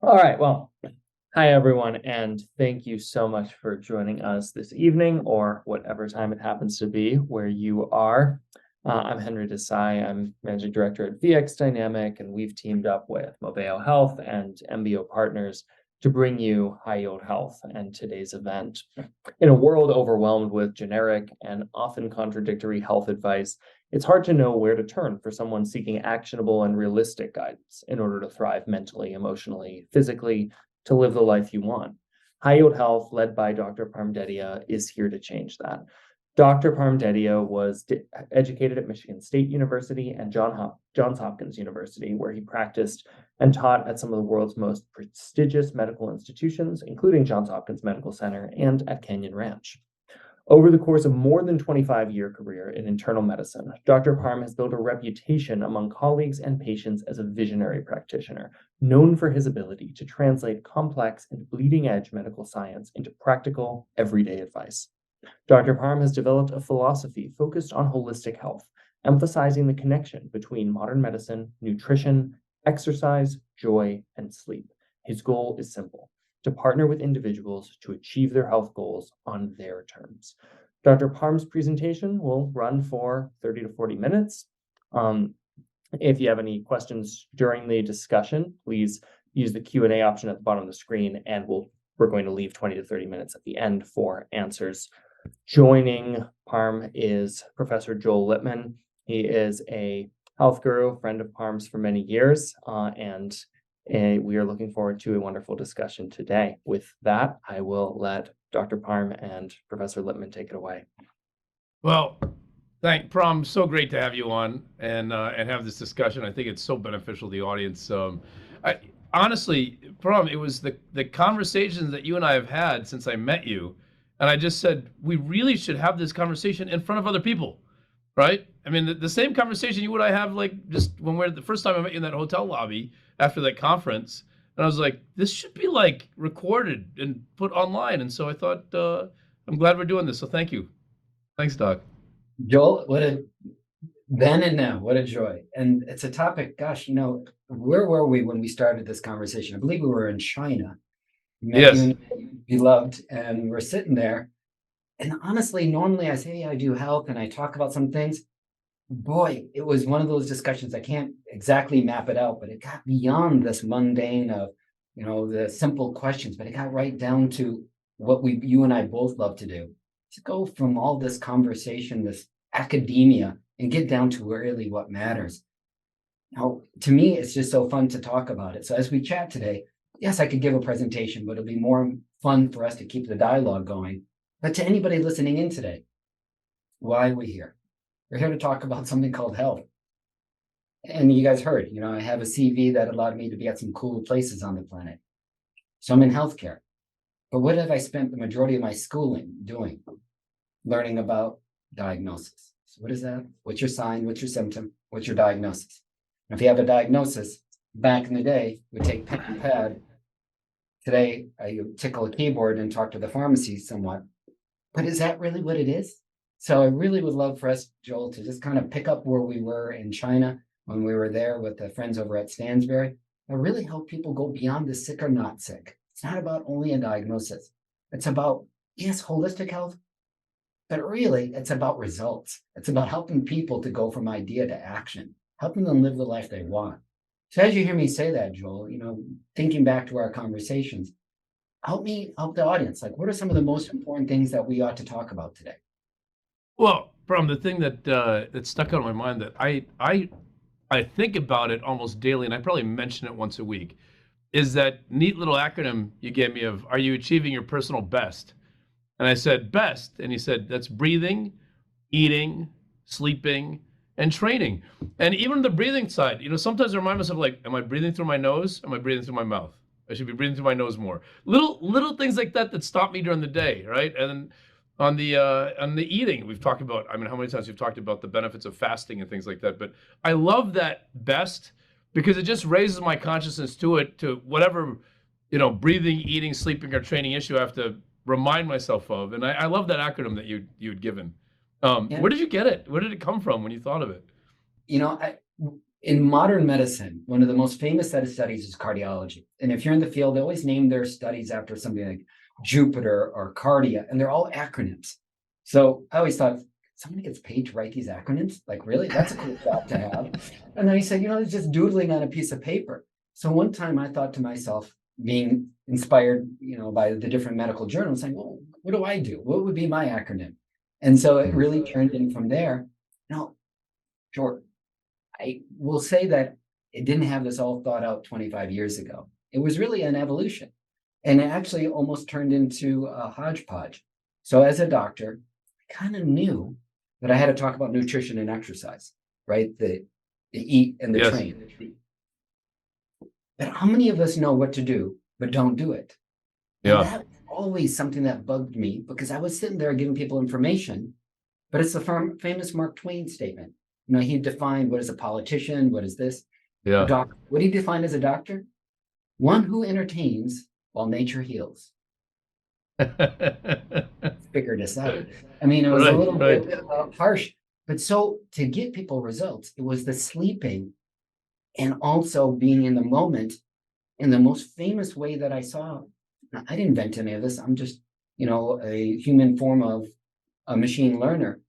All right. Well, hi, everyone, and thank you so much for joining us this evening or whatever time it happens to be where you are. I'm Henry Desai. I'm Managing Director at VX Dynamic, and we've teamed up with Moveo Health and MBO Partners to bring you High Yield Health and today's event. In a world overwhelmed with generic and often contradictory health advice, it's hard to know where to turn for someone seeking actionable and realistic guidance in order to thrive mentally, emotionally, physically, to live the life you want. High Yield Health, led by Dr. Param Dedhia, is here to change that. Dr. Param Dedhia was educated at Michigan State University and Johns Hopkins University, where he practiced and taught at some of the world's most prestigious medical institutions, including Johns Hopkins Medical Center and at Canyon Ranch. Over the course of more than 25-year career in internal medicine, Dr. Parm has built a reputation among colleagues and patients as a visionary practitioner, known for his ability to translate complex and bleeding-edge medical science into practical, everyday advice. Dr. Parm has developed a philosophy focused on holistic health, emphasizing the connection between modern medicine, nutrition, exercise, joy, and sleep. His goal is simple: to partner with individuals to achieve their health goals on their terms. Dr. Parm's presentation will run for 30 to 40 minutes. If you have any questions during the discussion, please use the Q&A option at the bottom of the screen, and we're going to leave 20 to 30 minutes at the end for answers. Joining Parm is Professor Joel Litman. He is a health guru, friend of Parm's for many years, and we are looking forward to a wonderful discussion today. With that, I will let Dr. Parm and Professor Litman take it away. Well, Prom. So great to have you on and have this discussion. I think it's so beneficial to the audience. Honestly, Prom, it was the conversations that you and I have had since I met you, and I just said we really should have this conversation in front of other people, right? I mean, the same conversation you and I have, like just when we're the first time I met you in that hotel lobby after that conference, and I was like, this should be like recorded and put online. And so I thought, I'm glad we're doing this. So thank you. Thanks, Doc. Joel, what a then and now, what a joy. And it's a topic, gosh, where were we when we started this conversation? I believe we were in China. Yes. You and beloved, and we're sitting there. And honestly, normally I say I do health and I talk about some things. Boy, it was one of those discussions. I can't exactly map it out, but it got beyond this mundane of, the simple questions, but it got right down to what you and I both love to do, to go from all this conversation, this academia, and get down to really what matters. Now, to me, it's just so fun to talk about it. So as we chat today, yes, I could give a presentation, but it'll be more fun for us to keep the dialogue going. But to anybody listening in today, why are we here? We're here to talk about something called health. And you guys heard, I have a CV that allowed me to be at some cool places on the planet. So I'm in healthcare. But what have I spent the majority of my schooling doing? Learning about diagnosis. So what is that? What's your sign? What's your symptom? What's your diagnosis? And if you have a diagnosis, back in the day, we take pen and pad. Today, I tickle a keyboard and talk to the pharmacy somewhat. But is that really what it is? So I really would love for us, Joel, to just kind of pick up where we were in China when we were there with the friends over at Stansberry, and really help people go beyond the sick or not sick. It's not about only a diagnosis. It's about, yes, holistic health, but really it's about results. It's about helping people to go from idea to action, helping them live the life they want. So as you hear me say that, Joel, thinking back to our conversations, help the audience. Like, what are some of the most important things that we ought to talk about today? Well, the thing that stuck out in my mind that I think about it almost daily, and I probably mention it once a week, is that neat little acronym you gave me of, are you achieving your personal best? And I said, best. And he said, that's breathing, eating, sleeping, and training. And even the breathing side, sometimes I remind myself, like, am I breathing through my nose? Am I breathing through my mouth? I should be breathing through my nose more. Little things like that stop me during the day, right? And on the eating, we've talked about, how many times we've talked about the benefits of fasting and things like that. But I love that best because it just raises my consciousness to whatever, breathing, eating, sleeping, or training issue I have to remind myself of. And I love that acronym that you'd given. Where did you get it? Where did it come from when you thought of it? In modern medicine, one of the most famous set of studies is cardiology. And if you're in the field, they always name their studies after something like Jupiter or Cardia, and they're all acronyms. So I always thought, somebody gets paid to write these acronyms? Like, really? That's a cool job to have. And then he said, it's just doodling on a piece of paper. So one time I thought to myself, being inspired, by the different medical journals, saying, well, what do I do? What would be my acronym? And so it really turned in from there. Now, sure, I will say that it didn't have this all thought out 25 years ago. It was really an evolution. And it actually almost turned into a hodgepodge. So as a doctor, I kind of knew that I had to talk about nutrition and exercise, right? The eat and the Yes. train. But how many of us know what to do, but don't do it? And Yeah. that was always something that bugged me because I was sitting there giving people information, but it's the famous Mark Twain statement. He defined what is a politician, what is this? A Yeah. doctor. What he defined as a doctor? One who entertains while nature heals. Figure this out. I mean, it was a little bit harsh, but so to get people results, it was the sleeping and also being in the moment in the most famous way that I saw. Now, I didn't invent any of this. I'm just, a human form of a machine learner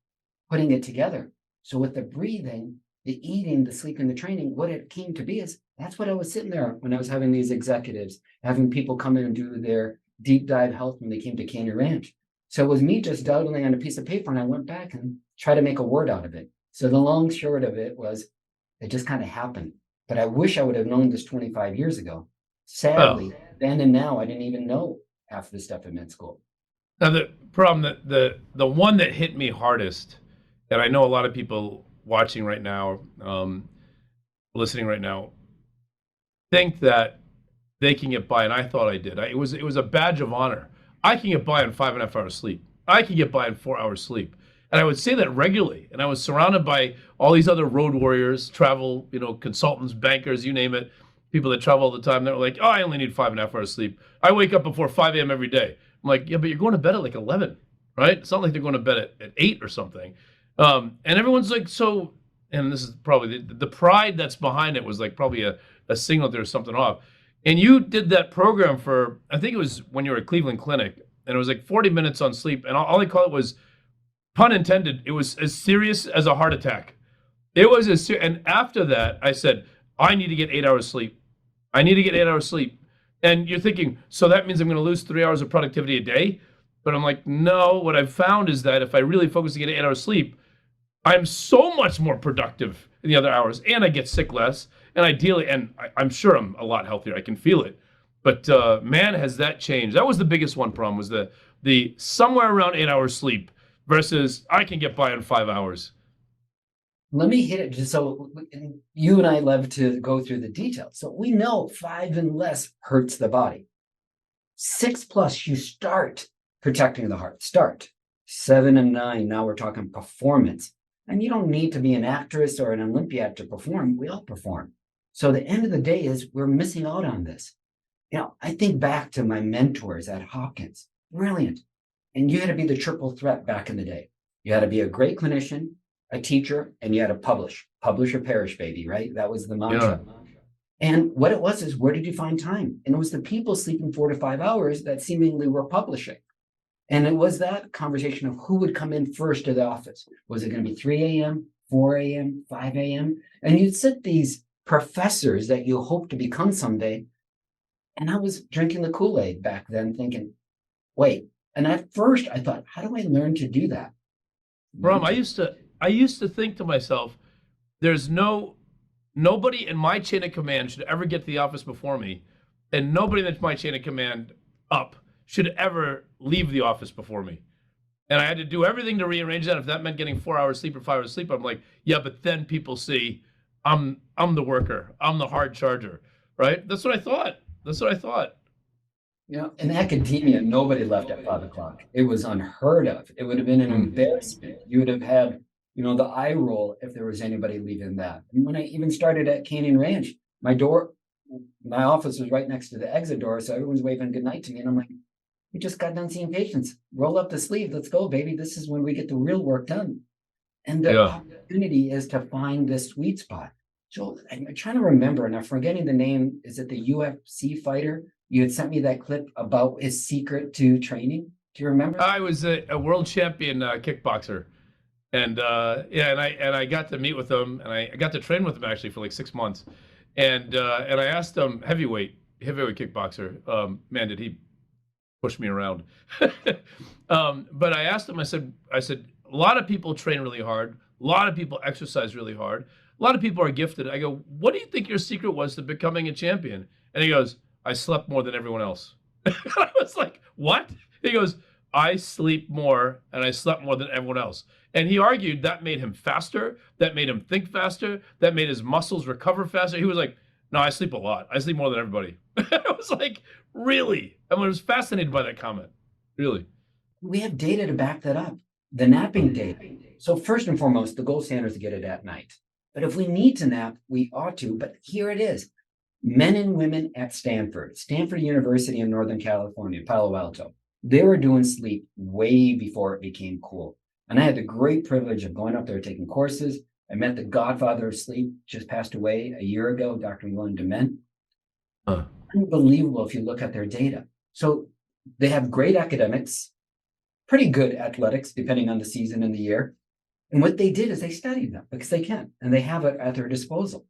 putting it together. So with the breathing, the eating, the sleeping, the training, what it came to be is that's what I was sitting there when I was having these executives, having people come in and do their deep dive health when they came to Canyon Ranch. So it was me just doodling on a piece of paper, and I went back and tried to make a word out of it. So the long short of it was, it just kind of happened. But I wish I would have known this 25 years ago. Sadly, then and now, I didn't even know half the stuff in med school. Now the problem that the one that hit me hardest, and I know a lot of people watching right now, listening right now, think that they can get by, and I thought I did. It was a badge of honor. I can get by on 5.5 hours sleep. I can get by on 4 hours sleep. And I would say that regularly. And I was surrounded by all these other road warriors, travel, consultants, bankers, you name it, people that travel all the time. They're like, oh, I only need 5.5 hours sleep. I wake up before 5 a.m. every day. I'm like, yeah, but you're going to bed at like 11, right? It's not like they're going to bed at 8 or something. And everyone's like, so, and this is probably the pride that's behind it was like probably a signal there's something off. And you did that program for, I think it was when you were at Cleveland Clinic, and it was like 40 minutes on sleep. And all they call it was, pun intended, it was as serious as a heart attack. It was and after that, I said, I need to get 8 hours sleep. I need to get 8 hours sleep. And you're thinking, so that means I'm going to lose 3 hours of productivity a day? But I'm like, no, what I've found is that if I really focus on getting 8 hours sleep, I'm so much more productive in the other hours, and I get sick less. And ideally, and I'm sure I'm a lot healthier. I can feel it. But man, has that changed. That was the biggest one problem, was the somewhere around 8 hours sleep versus I can get by in 5 hours. Let me hit it just so you and I love to go through the details. So we know 5 and less hurts the body. 6+, you start protecting the heart. Start. 7 and 9, now we're talking performance. And you don't need to be an actress or an Olympiad to perform. We all perform. So the end of the day is we're missing out on this. I think back to my mentors at Hopkins. Brilliant. And you had to be the triple threat back in the day. You had to be a great clinician, a teacher, and you had to publish or perish, baby, right? That was the mantra. Yeah. And what it was is, where did you find time? And it was the people sleeping 4 to 5 hours that seemingly were publishing. And it was that conversation of who would come in first to the office. Was it going to be 3 a.m., 4 a.m., 5 a.m.? And you'd sit these professors that you hope to become someday. And I was drinking the Kool-Aid back then thinking, wait. And at first I thought, how do I learn to do that? Brom, I used to think to myself, there's nobody in my chain of command should ever get to the office before me, and nobody that's my chain of command up should ever leave the office before me. And I had to do everything to rearrange that. If that meant getting 4 hours sleep or 5 hours sleep, I'm like, yeah, but then people see I'm the worker, I'm the hard charger, right? That's what I thought. In academia, nobody left at 5 o'clock. It was unheard of. It would have been an embarrassment. You would have had, the eye roll if there was anybody leaving that. And when I even started at Canyon Ranch, my office was right next to the exit door, so everyone's waving goodnight to me. And I'm like, we just got done seeing patients. Roll up the sleeve. Let's go, baby. This is when we get the real work done. And the opportunity is to find this sweet spot. Joel, I'm trying to remember, and I'm forgetting the name. Is it the UFC fighter? You had sent me that clip about his secret to training. Do you remember? I was a world champion kickboxer, and yeah, and I got to meet with him, and I got to train with him actually for like 6 months, and I asked him, heavyweight kickboxer, man, did he push me around. But I asked him, I said, a lot of people train really hard. A lot of people exercise really hard. A lot of people are gifted. I go, what do you think your secret was to becoming a champion? And he goes, I slept more than everyone else. I was like, what? He goes, I sleep more and I slept more than everyone else. And he argued that made him faster, that made him think faster, that made his muscles recover faster. He was like, no, I sleep a lot. I sleep more than everybody. I was like, really? I was fascinated by that comment. Really. We have data to back that up. The napping data. So first and foremost, the gold standard is to get it at night. But if we need to nap, we ought to. But here it is. Men and women at Stanford University in Northern California, Palo Alto, they were doing sleep way before it became cool. And I had the great privilege of going up there taking courses. I met the godfather of sleep, just passed away a year ago, Dr. William Dement. Unbelievable if you look at their data. So they have great academics, pretty good athletics, depending on the season and the year. And what they did is they studied them because they can, and they have it at their disposal.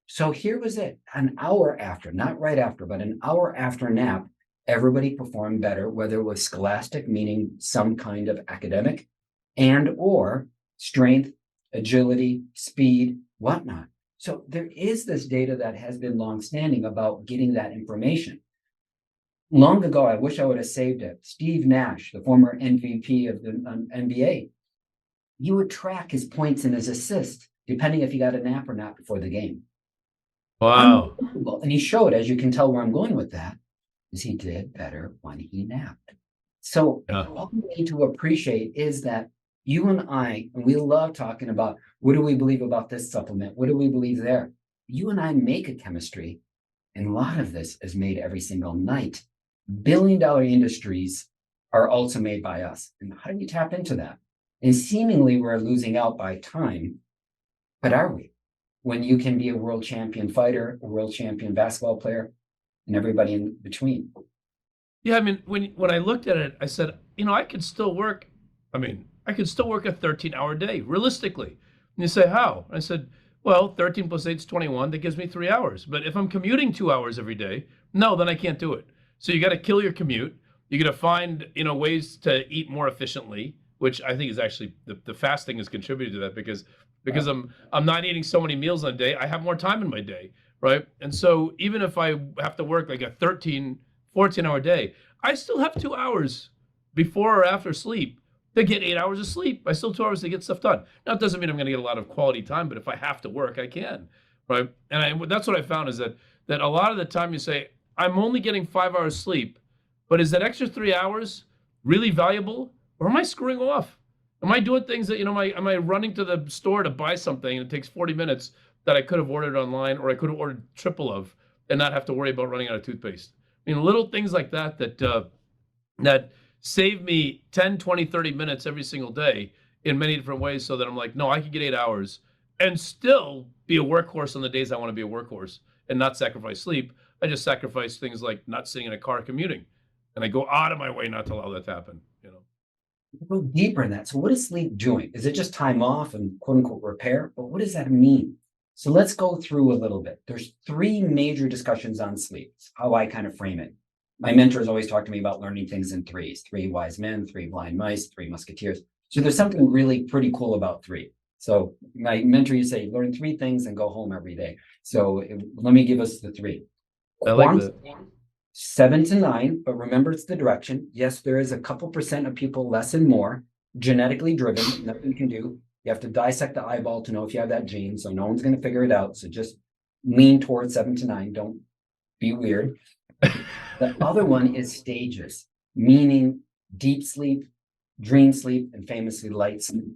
So here was it, an hour after, not right after, but an hour after nap, everybody performed better, whether it was scholastic, meaning some kind of academic, and or strength, agility, speed, whatnot. So there is this data that has been longstanding about getting that information. Long ago, I wish I would have saved it. Steve Nash, the former MVP of the NBA, you would track his points and his assists, depending if he got a nap or not before the game. Wow. And he showed, as you can tell where I'm going with that, is he did better when he napped. So what we need to appreciate is that you and I, and we love talking about what do we believe about this supplement? What do we believe there? You and I make a chemistry, and a lot of this is made every single night. Billion-dollar industries are also made by us. And how do we tap into that? And seemingly we're losing out by time, but are we? When you can be a world champion fighter, a world champion basketball player, and everybody in between. Yeah, I mean, when I looked at it, I said, I could still work. I could still work a 13-hour day, realistically. And you say, how? I said, well, 13 plus 8 is 21. That gives me 3 hours. But if I'm commuting 2 hours every day, no, then I can't do it. So you got to kill your commute. You got to find, ways to eat more efficiently, which I think is actually the fasting has contributed to that because I'm not eating so many meals in a day. I have more time in my day, right? And so even if I have to work like a 13, 14-hour day, I still have 2 hours before or after sleep to get 8 hours of sleep. I still have 2 hours to get stuff done. Now, it doesn't mean I'm going to get a lot of quality time, but if I have to work, I can, right? And that's what I found is that a lot of the time you say, I'm only getting 5 hours sleep, but is that extra 3 hours really valuable, or am I screwing off? Am I doing things that, am I running to the store to buy something and it takes 40 minutes that I could have ordered online, or I could have ordered triple of and not have to worry about running out of toothpaste? Little things like that save me 10, 20, 30 minutes every single day in many different ways so that I'm like, no, I can get 8 hours and still be a workhorse on the days I want to be a workhorse and not sacrifice sleep. I just sacrifice things like not sitting in a car commuting. And I go out of my way not to allow that to happen, Go deeper in that. So what is sleep doing? Is it just time off and quote unquote repair? But what does that mean? So let's go through a little bit. There's 3 major discussions on sleep. It's how I kind of frame it. My mentors always talk to me about learning things in 3s: 3 wise men, 3 blind mice, 3 musketeers. So there's something really pretty cool about 3. So my mentor used to say, learn 3 things and go home every day. So let me give us the 3. I like that. 7 to 9, but remember it's the direction. Yes, there is a couple % of people less and more, genetically driven, nothing you can do. You have to dissect the eyeball to know if you have that gene, so no one's going to figure it out. So just lean towards 7 to 9. Don't be weird. The other one is stages, meaning deep sleep, dream sleep, and famously light sleep.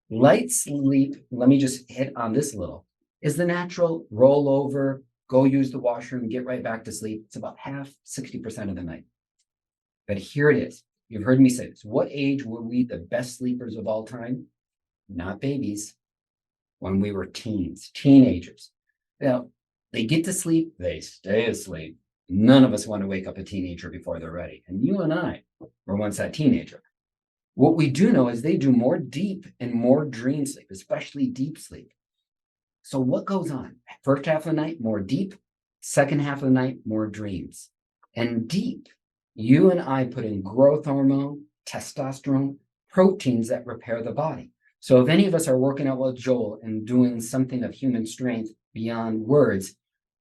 Light sleep, let me just hit on this a little, is the natural rollover, go use the washroom, get right back to sleep. It's about half, 60% of the night. But here it is. You've heard me say this. What age were we the best sleepers of all time? Not babies. When we were teens, teenagers. Now, they get to sleep, they stay asleep. None of us want to wake up a teenager before they're ready. And you and I were once that teenager. What we do know is they do more deep and more dream sleep, especially deep sleep. So what goes on? First half of the night, more deep. Second half of the night, more dreams. And deep, you and I put in growth hormone, testosterone, proteins that repair the body. So if any of us are working out with Joel and doing something of human strength beyond words,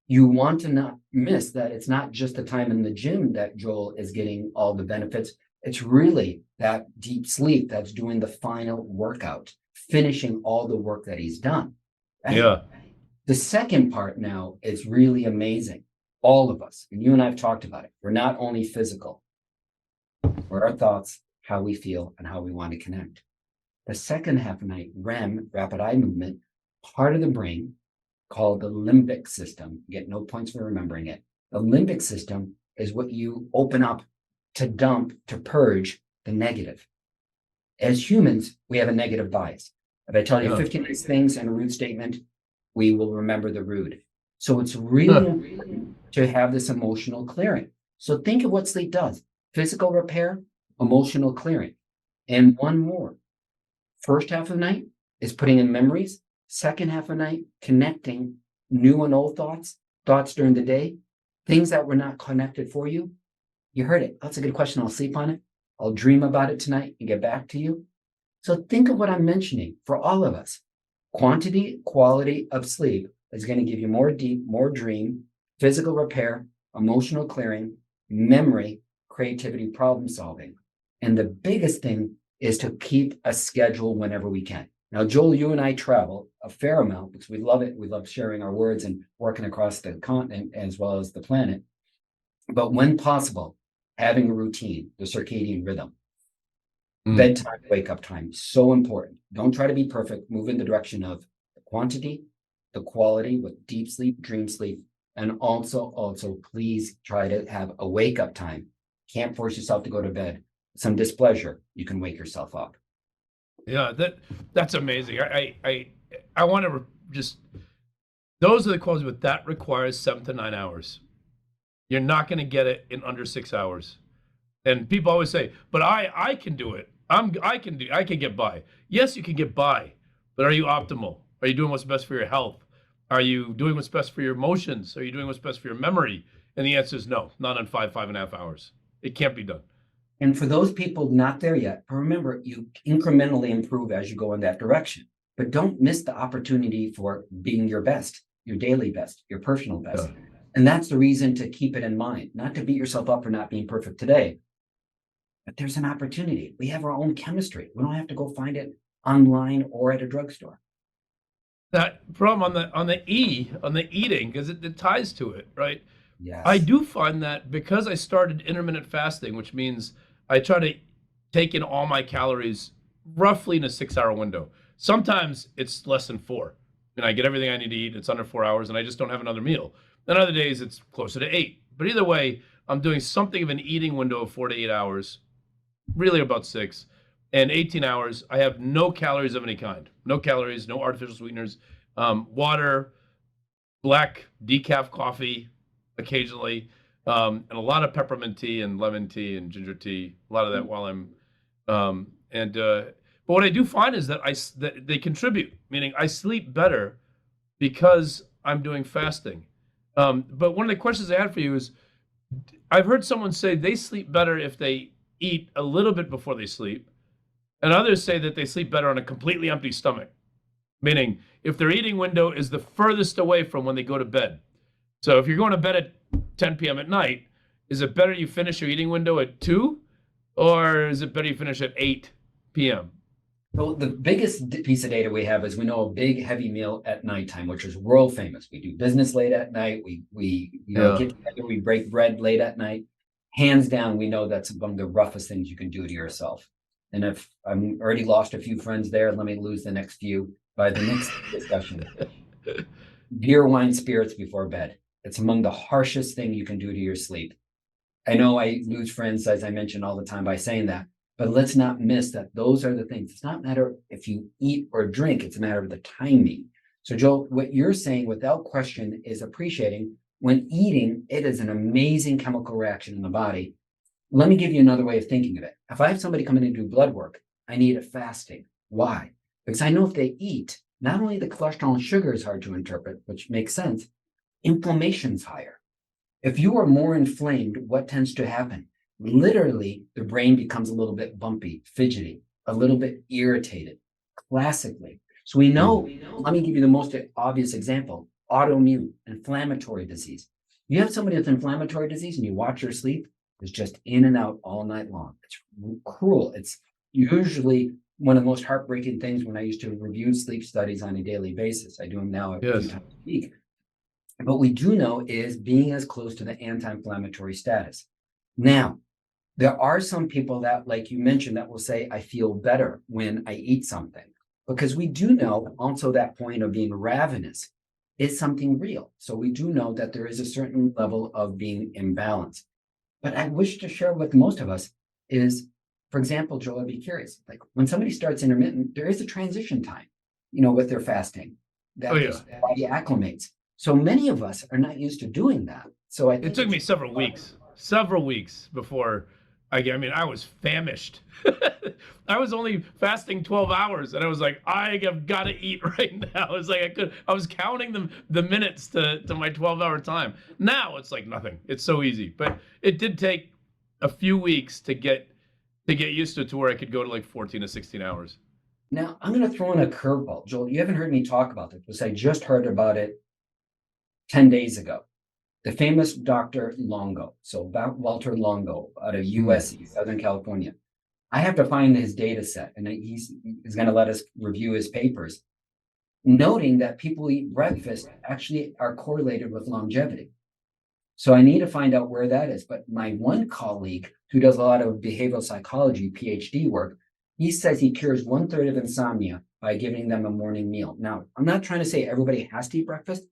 you want to not miss that it's not just the time in the gym that Joel is getting all the benefits. It's really that deep sleep that's doing the final workout, finishing all the work that he's done. Right? Yeah. The second part now is really amazing. All of us, and you and I have talked about it, we're not only physical, we're our thoughts, how we feel, and how we want to connect. The second half of night, REM, rapid eye movement, part of the brain called the limbic system. You get no points for remembering it. The limbic system is what you open up to dump, to purge the negative. As humans, we have a negative bias. If I tell you 50 nice things in a rude statement, we will remember the rude. So it's really important to have this emotional clearing. So think of what sleep does: physical repair, emotional clearing. And one more. First half of the night is putting in memories. Second half of the night, connecting new and old thoughts during the day, things that were not connected for you. You heard it. That's a good question. I'll sleep on it. I'll dream about it tonight and get back to you. So think of what I'm mentioning for all of us. Quantity, quality of sleep is going to give you more deep, more dream, physical repair, emotional clearing, memory, creativity, problem solving. And the biggest thing is to keep a schedule whenever we can. Now, Joel, you and I travel a fair amount because we love it. We love sharing our words and working across the continent as well as the planet. But when possible, having a routine, the circadian rhythm, bedtime, wake up time, so important. Don't try to be perfect. Move in the direction of the quantity, the quality with deep sleep, dream sleep, and also please try to have a wake up time. Can't force yourself to go to bed. Some displeasure, you can wake yourself up. Yeah, that's amazing. I want to just, those are the qualities, but that requires 7 to 9 hours. You're not going to get it in under 6 hours. And people always say, but I can do it. I can get by. Yes, you can get by, but are you optimal? Are you doing what's best for your health? Are you doing what's best for your emotions? Are you doing what's best for your memory? And the answer is no, not in 5.5 hours. It can't be done. And for those people not there yet, remember, you incrementally improve as you go in that direction. But don't miss the opportunity for being your best, your daily best, your personal best. Yeah. And that's the reason to keep it in mind, not to beat yourself up for not being perfect today. But there's an opportunity. We have our own chemistry. We don't have to go find it online or at a drugstore. That problem on the eating, because it ties to it, right? Yes. I do find that because I started intermittent fasting, which means I try to take in all my calories roughly in a 6-hour window. Sometimes it's less than 4, and I get everything I need to eat. It's under 4 hours, and I just don't have another meal. Then other days it's closer to 8. But either way, I'm doing something of an eating window of 4 to 8 hours, really about 6. And 18 hours, I have no calories of any kind. No calories, no artificial sweeteners, water, black decaf coffee occasionally, and a lot of peppermint tea and lemon tea and ginger tea. A lot of that while I'm, but what I do find is that that they contribute, meaning I sleep better because I'm doing fasting. But one of the questions I had for you is, I've heard someone say they sleep better if they eat a little bit before they sleep, and others say that they sleep better on a completely empty stomach, meaning if their eating window is the furthest away from when they go to bed. So if you're going to bed at 10 p.m. at night, is it better you finish your eating window at 2, or is it better you finish at 8 p.m.? Well, the biggest piece of data we have is we know a big heavy meal at nighttime, which is world famous. We do business late at night. We get together, we break bread late at night. Hands down, we know that's one of the roughest things you can do to yourself. And if I'm already lost a few friends there, let me lose the next few by the next discussion. Beer, wine, spirits before bed. It's among the harshest thing you can do to your sleep. I know I lose friends, as I mentioned all the time, by saying that, but let's not miss that those are the things. It's not a matter if you eat or drink, it's a matter of the timing. So Joel, what you're saying without question is appreciating when eating, it is an amazing chemical reaction in the body. Let me give you another way of thinking of it. If I have somebody come in and do blood work, I need it fasting. Why? Because I know if they eat, not only the cholesterol and sugar is hard to interpret, which makes sense, inflammation's higher. If you are more inflamed, what tends to happen? Literally, the brain becomes a little bit bumpy, fidgety, a little bit irritated, classically. So we know, let me give you the most obvious example, autoimmune, inflammatory disease. You have somebody with inflammatory disease and you watch her sleep, it's just in and out all night long. It's cruel. It's usually one of the most heartbreaking things when I used to review sleep studies on a daily basis. I do them now a few times a week. What we do know is being as close to the anti-inflammatory status. Now, there are some people that, like you mentioned, that will say, I feel better when I eat something. Because we do know also that point of being ravenous is something real. So we do know that there is a certain level of being imbalanced. But I wish to share with most of us is, for example, Joel, I'd be curious, like when somebody starts intermittent, there is a transition time, with their fasting that the body acclimates. So many of us are not used to doing that. So it took me several weeks before I was famished. I was only fasting 12 hours and I was like, I have got to eat right now. It's like I was counting the minutes to my 12-hour time. Now it's like nothing. It's so easy. But it did take a few weeks to get used to it to where I could go to like 14 to 16 hours. Now I'm going to throw in a curveball. Joel, you haven't heard me talk about this because I just heard about it 10 days ago. The famous Dr. Longo, so Walter Longo out of USC, Southern California. I have to find his data set, and he's going to let us review his papers, noting that people who eat breakfast actually are correlated with longevity. So I need to find out where that is. But my one colleague who does a lot of behavioral psychology, PhD work, he says he cures 1/3 of insomnia by giving them a morning meal. Now, I'm not trying to say everybody has to eat breakfast,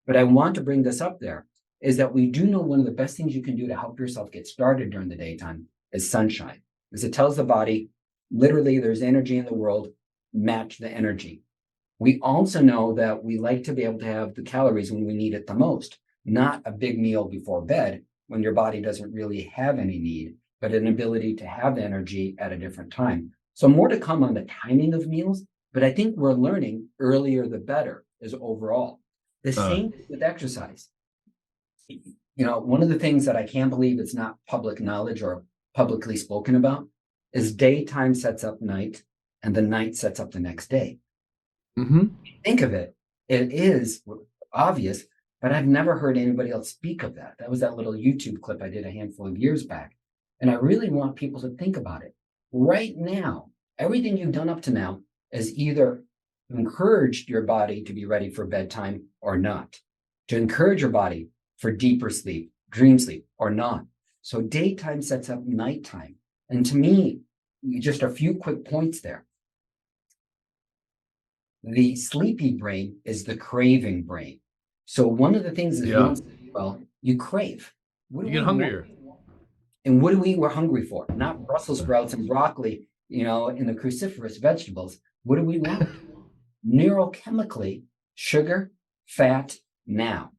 but I want to bring this up there, is that we do know one of the best things you can do to help yourself get started during the daytime is sunshine. Because it tells the body, literally, there's energy in the world, match the energy. We also know that we like to be able to have the calories when we need it the most, not a big meal before bed when your body doesn't really have any need, but an ability to have the energy at a different time. So more to come on the timing of meals, but I think we're learning earlier the better is overall. The same with exercise. One of the things that I can't believe it's not public knowledge or publicly spoken about is daytime sets up night and the night sets up the next day. Think of it. It is obvious, but I've never heard anybody else speak of that. That was that little YouTube clip I did a handful of years back. And I really want people to think about it. Right now, everything you've done up to now is either encouraged your body to be ready for bedtime or not, to encourage your body for deeper sleep, dream sleep, or not. So daytime sets up nighttime. And to me, just a few quick points there. The sleepy brain is the craving brain. So one of the things is, you crave. You get hungrier. And what do we were hungry for? Not Brussels sprouts and broccoli, in the cruciferous vegetables. What do we want? Neurochemically, sugar, fat, now.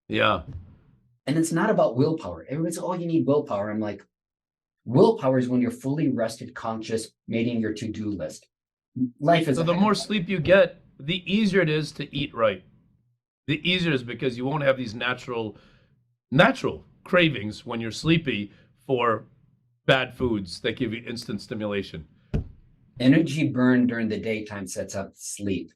Yeah. And it's not about willpower. Everybody's, you need willpower. I'm like, willpower is when you're fully rested, conscious, making your to-do list. Life is. So the more sleep you get, the easier it is to eat right. The easier it is because you won't have these natural cravings when you're sleepy for bad foods that give you instant stimulation. Energy burned during the daytime sets up sleep.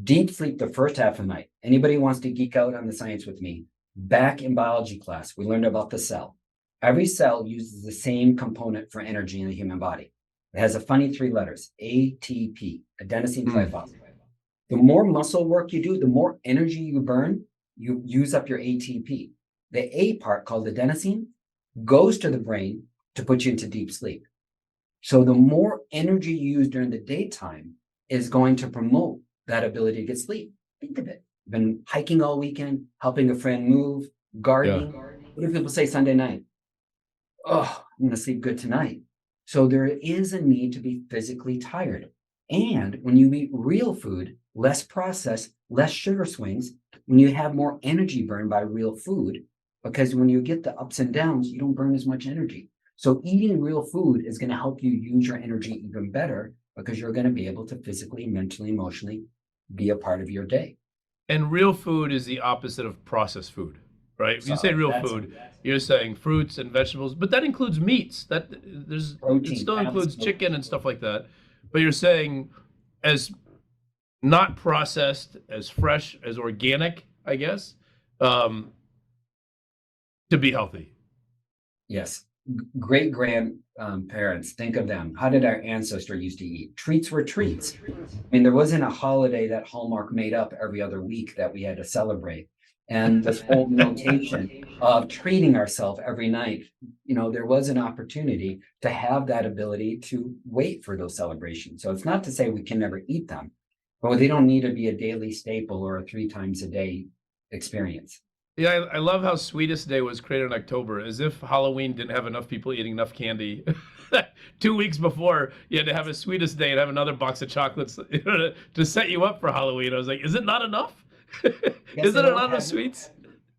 Deep sleep the first half of the night. Anybody wants to geek out on the science with me? Back in biology class, we learned about the cell. Every cell uses the same component for energy in the human body. It has a funny 3 letters, ATP, adenosine triphosphate. The more muscle work you do, the more energy you burn, you use up your ATP. The A part, called adenosine, goes to the brain to put you into deep sleep. So the more energy you use during the daytime is going to promote that ability to get sleep. Think of it. Been hiking all weekend, helping a friend move, gardening. What do people say Sunday night? I'm going to sleep good tonight. So there is a need to be physically tired. And when you eat real food, less processed, less sugar swings, when you have more energy burned by real food, because when you get the ups and downs, you don't burn as much energy. So eating real food is going to help you use your energy even better because you're going to be able to physically, mentally, emotionally be a part of your day. And real food is the opposite of processed food, right? When you say real food, you're saying fruits and vegetables, but that includes meats. It Protein, still includes absolutely. chicken and stuff like that. But you're saying as not processed, as fresh, as organic, I guess, to be healthy. Yes. Great grandparents, think of them. How did our ancestor used to eat? Treats were treats. I mean, there wasn't a holiday that Hallmark made up every other week that we had to celebrate. And this whole notation of treating ourselves every night, there was an opportunity to have that ability to wait for those celebrations. So it's not to say we can never eat them, but they don't need to be a daily staple or a 3 times a day experience. Yeah, I love how Sweetest Day was created in October, as if Halloween didn't have enough people eating enough candy. 2 weeks before, you had to have a Sweetest Day and have another box of chocolates to set you up for Halloween. I was like, is it not enough? Is it not enough sweets?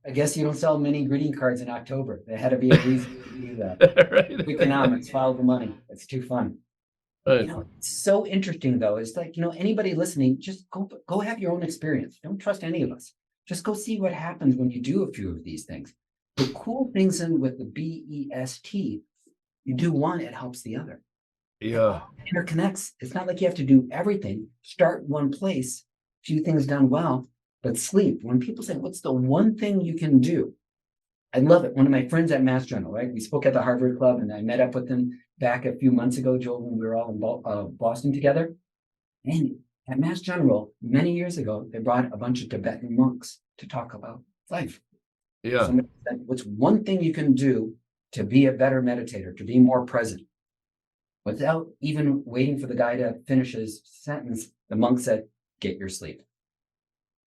I guess you don't sell mini greeting cards in October. There had to be a reason to do that. Right. Economics, follow the money. It's too fun. Right. It's so interesting though. It's like, anybody listening, just go have your own experience. Don't trust any of us. Just go see what happens when you do a few of these things. The cool things with the BEST, you do one, it helps the other. Yeah. It interconnects. It's not like you have to do everything. Start one place, few things done well, but sleep. When people say, what's the one thing you can do? I love it. One of my friends at Mass General, right? We spoke at the Harvard Club and I met up with them back a few months ago, Joel, when we were all in Boston together. And at Mass General, many years ago, they brought a bunch of Tibetan monks to talk about life. Yeah. Somebody said, what's one thing you can do to be a better meditator, to be more present? Without even waiting for the guy to finish his sentence, the monk said, get your sleep.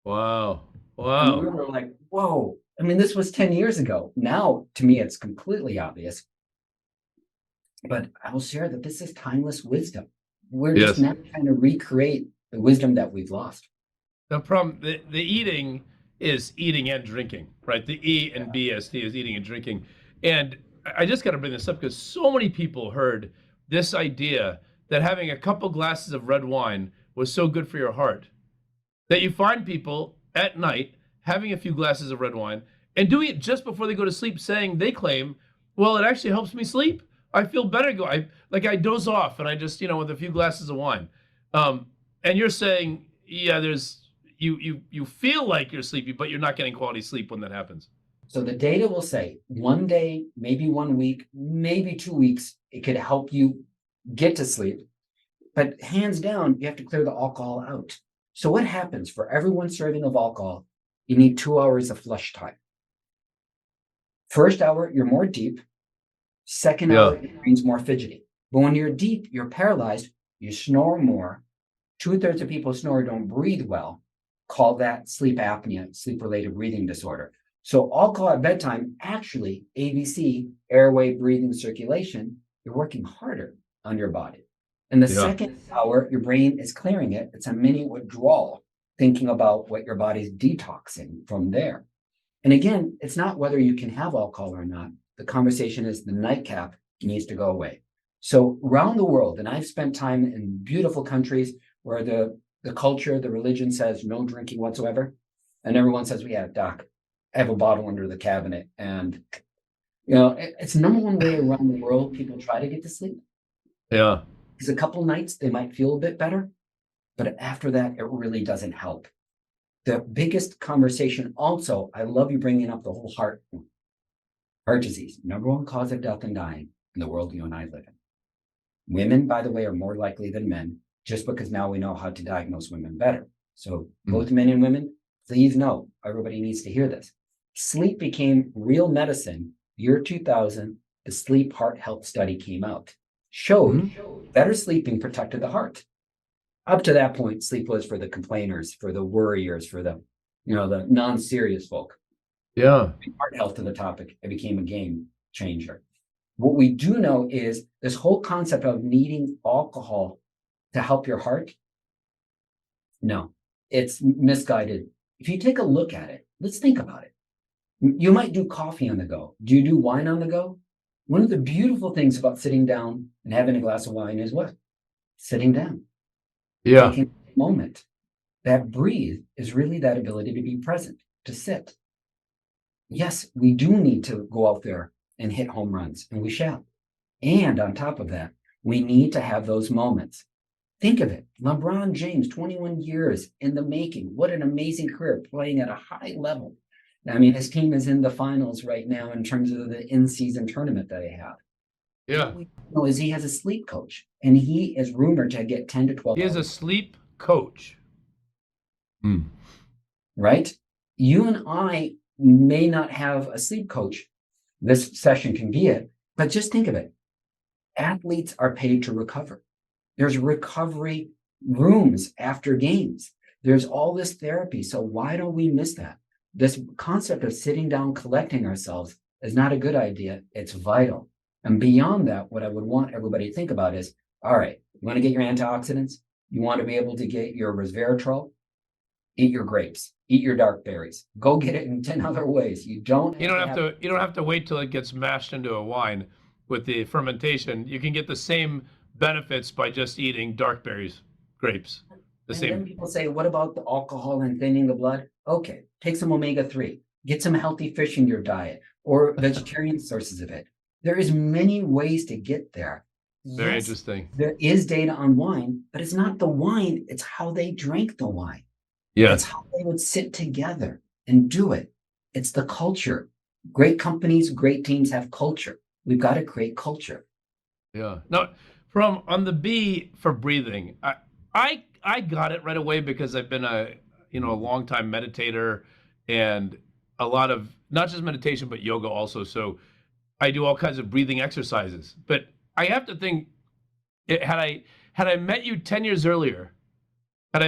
Wow. And we were like, whoa. I mean, this was 10 years ago. Now, to me, it's completely obvious. But I will share that this is timeless wisdom. We're just now trying to recreate the wisdom that we've lost. The problem, the eating is eating and drinking, right? The E and BST is eating and drinking. And I just got to bring this up because so many people heard this idea that having a couple glasses of red wine was so good for your heart that you find people at night having a few glasses of red wine and doing it just before they go to sleep, saying they claim, well, it actually helps me sleep. I feel better. I doze off and I just, with a few glasses of wine. And you're saying, yeah, you feel like you're sleepy, but you're not getting quality sleep when that happens. So the data will say 1 day, maybe 1 week, maybe 2 weeks, it could help you get to sleep. But hands down, you have to clear the alcohol out. So what happens for every 1 serving of alcohol? You need 2 hours of flush time. First hour, you're more deep. Second hour, your brain's more fidgety. But when you're deep, you're paralyzed, you snore more. 2/3 of people snore, don't breathe well. Call that sleep apnea, sleep-related breathing disorder. So alcohol at bedtime, actually, ABC, airway, breathing, circulation, you're working harder on your body. And the second hour, your brain is clearing it. It's a mini withdrawal, thinking about what your body's detoxing from there. And again, it's not whether you can have alcohol or not. The conversation is the nightcap needs to go away. So around the world, and I've spent time in beautiful countries where the culture, the religion says no drinking whatsoever. And everyone says, well, yeah, doc, I have a bottle under the cabinet. And, it's number one way around the world people try to get to sleep. Yeah. Because a couple nights they might feel a bit better, but after that, it really doesn't help. The biggest conversation also, I love you bringing up the whole heart disease, number one cause of death and dying in the world you and I live in. Women, by the way, are more likely than men, just because now we know how to diagnose women better. So both men and women, please know, everybody needs to hear this. Sleep became real medicine. Year 2000, the sleep heart health study came out. Showed better sleeping protected the heart. Up to that point, sleep was for the complainers, for the worriers, for the non-serious folk. Yeah. Heart health to the topic, it became a game changer. What we do know is this whole concept of needing alcohol to help your heart. No, it's misguided. If you take a look at it, let's think about it. You might do coffee on the go. Do you do wine on the go? One of the beautiful things about sitting down and having a glass of wine is what? Sitting down, Yeah. taking a moment. That breathe is really that ability to be present, to sit. Yes, we do need to go out there and hit home runs, and we shall. And on top of that, we need to have those moments. Think of it. LeBron James, 21 years in the making. What an amazing career, playing at a high level. I mean, his team is in the finals right now in terms of the in-season tournament that they have. Yeah. What we know is he has a sleep coach, and he is rumored to get 10 to 12 He is a hours. sleep coach. Right? You and I may not have a sleep coach. This session can be it, but just think of it. Athletes are paid to recover. There's recovery rooms after games. There's all this therapy. So why don't we miss that? This concept of sitting down, collecting ourselves is not a good idea. It's vital. And beyond that, what I would want everybody to think about is, all right, you want to get your antioxidants? You want to be able to get your resveratrol? Eat your grapes, eat your dark berries. Go get it in 10 other ways. You don't have to wait till it gets mashed into a wine with the fermentation. You can get the same benefits by just eating dark berries, grapes. Then people say, what about the alcohol and thinning the blood? Okay, take some omega-3, get some healthy fish in your diet or vegetarian sources of it. There is many ways to get there. Very interesting. There is data on wine, but it's not the wine, it's how they drank the wine. Yes. It's how they would sit together and do it. It's the culture. Great companies, great teams have culture. We've got to create culture. Yeah. No, from on the B for breathing, I got it right away because I've been a long time meditator and a lot of not just meditation but yoga also. So I do all kinds of breathing exercises. But I have to think, had I met you 10 years earlier, I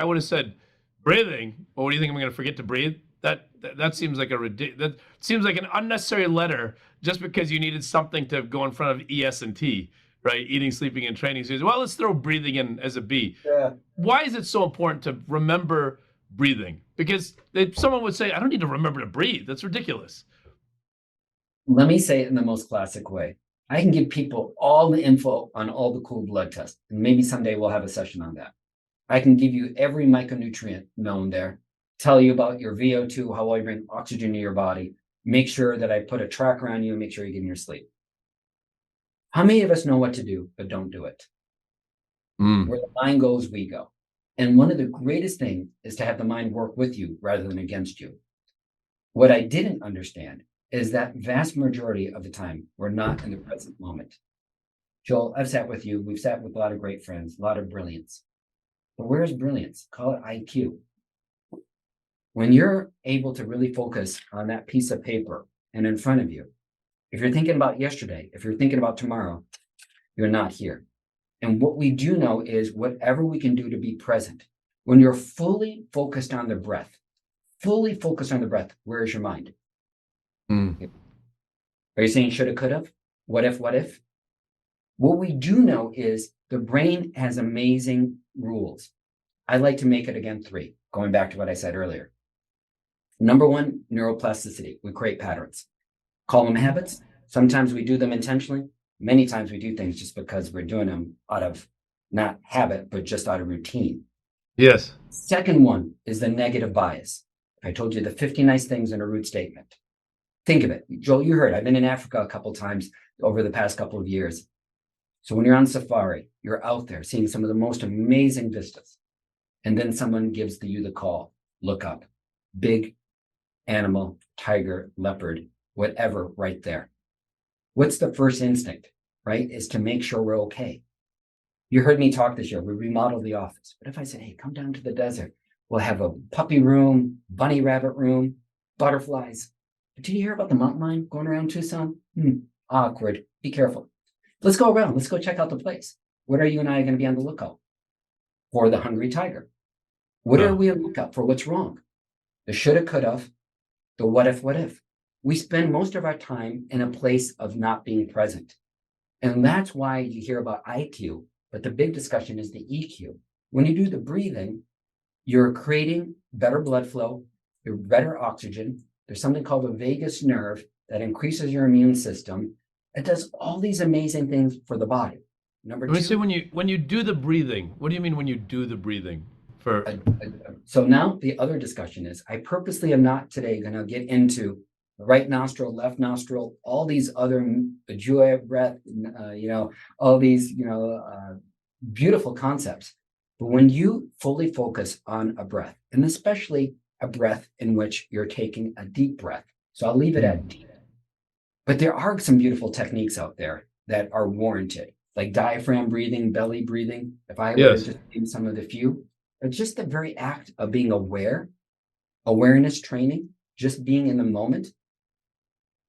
would have said, breathing. Well, what do you think? I'm going to forget to breathe? That seems like that seems like an unnecessary letter just because you needed something to go in front of ES&T, right? Eating, sleeping, and training. So, well, let's throw breathing in as a B. Yeah. Why is it so important to remember breathing? Because someone would say, I don't need to remember to breathe. That's ridiculous. Let me say it in the most classic way. I can give people all the info on all the cool blood tests, and maybe someday we'll have a session on that. I can give you every micronutrient known there, tell you about your VO2, how well you bring oxygen to your body, make sure that I put a tracker on you and make sure you're getting your sleep. How many of us know what to do, but don't do it? Where the mind goes, we go. And one of the greatest things is to have the mind work with you rather than against you. What I didn't understand is that vast majority of the time, we're not in the present moment. Joel, I've sat with you. We've sat with a lot of great friends, a lot of brilliance. But where's brilliance? Call it IQ. When you're able to really focus on that piece of paper and in front of you, if you're thinking about yesterday, if you're thinking about tomorrow, you're not here. And what we do know is whatever we can do to be present, when you're fully focused on the breath, where is your mind? Are you saying shoulda, coulda? What if? What we do know is the brain has amazing rules. I like to make it again 3, going back to what I said earlier. Number 1, neuroplasticity. We create patterns. Call them habits. Sometimes we do them intentionally. Many times we do things just because we're doing them out of not habit, but just out of routine. Yes. Second one is the negative bias. I told you the 50 nice things in a root statement. Think of it. Joel, you heard, I've been in Africa a couple of times over the past couple of years. So when you're on safari, you're out there seeing some of the most amazing vistas. And then someone gives you the call, look up, big animal, tiger, leopard, whatever, right there. What's the first instinct, right? Is to make sure we're okay. You heard me talk this year, we remodeled the office. But if I said, hey, come down to the desert, we'll have a puppy room, bunny rabbit room, butterflies. But did you hear about the mountain lion going around Tucson? Awkward, be careful. Let's go around, let's go check out the place. What are you and I going to be on the lookout for? The hungry tiger. What are we on the lookout for? What's wrong? The shoulda, coulda, the what if. We spend most of our time in a place of not being present. And that's why you hear about IQ, but the big discussion is the EQ. When you do the breathing, you're creating better blood flow, you're better oxygen. There's something called the vagus nerve that increases your immune system. It does all these amazing things for the body. Number Let me say, two, when you do the breathing, what do you mean when you do the breathing? so now the other discussion is, I purposely am not today going to get into the right nostril, left nostril, all these other joy breath, all these, beautiful concepts. But when you fully focus on a breath, and especially a breath in which you're taking a deep breath, so I'll leave it at deep. But there are some beautiful techniques out there that are warranted, like diaphragm breathing, belly breathing. If I were to just name some of the few, it's just the very act of being aware, awareness training, just being in the moment.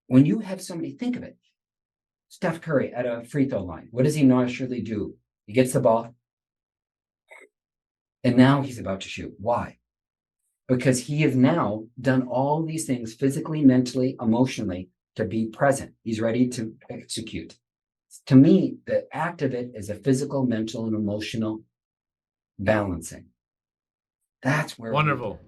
When you have somebody, think of it. Steph Curry at a free throw line, what does he naturally do? He gets the ball, and now he's about to shoot. Why? Because he has now done all these things physically, mentally, emotionally to be present. He's ready to execute. To me, the act of it is a physical, mental, and emotional balancing. That's where Wonderful.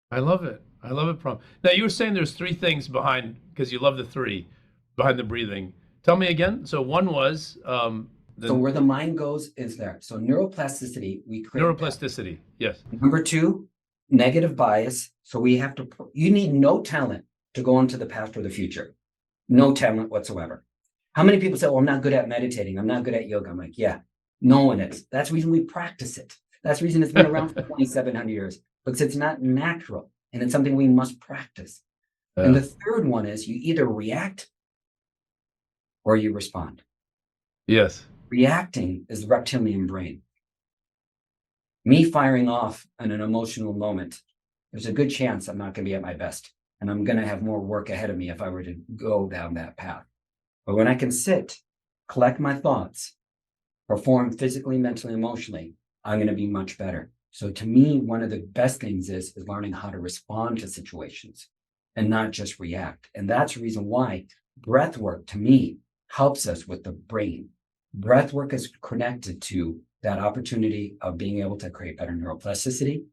I love it. I love it, Prom. Now, you were saying there's three things behind, because you love the three, behind the breathing. Tell me again. So one was so where the mind goes is there. So neuroplasticity, we create neuroplasticity. Yes. Number two, negative bias. So you need no talent to go into the past or the future. No talent whatsoever. How many people say, well, I'm not good at meditating. I'm not good at yoga. I'm like, yeah, no one is. That's the reason we practice it. That's the reason it's been around for 2,700 years, because it's not natural and it's something we must practice. Yeah. And the third one is you either react or you respond. Yes. Reacting is the reptilian brain. Me firing off in an emotional moment, there's a good chance I'm not going to be at my best, and I'm going to have more work ahead of me if I were to go down that path. But when I can sit, collect my thoughts, perform physically, mentally, emotionally, I'm going to be much better. So to me, one of the best things is learning how to respond to situations and not just react. And that's the reason why breath work, to me, helps us with the brain. Breath work is connected to that opportunity of being able to create better neuroplasticity,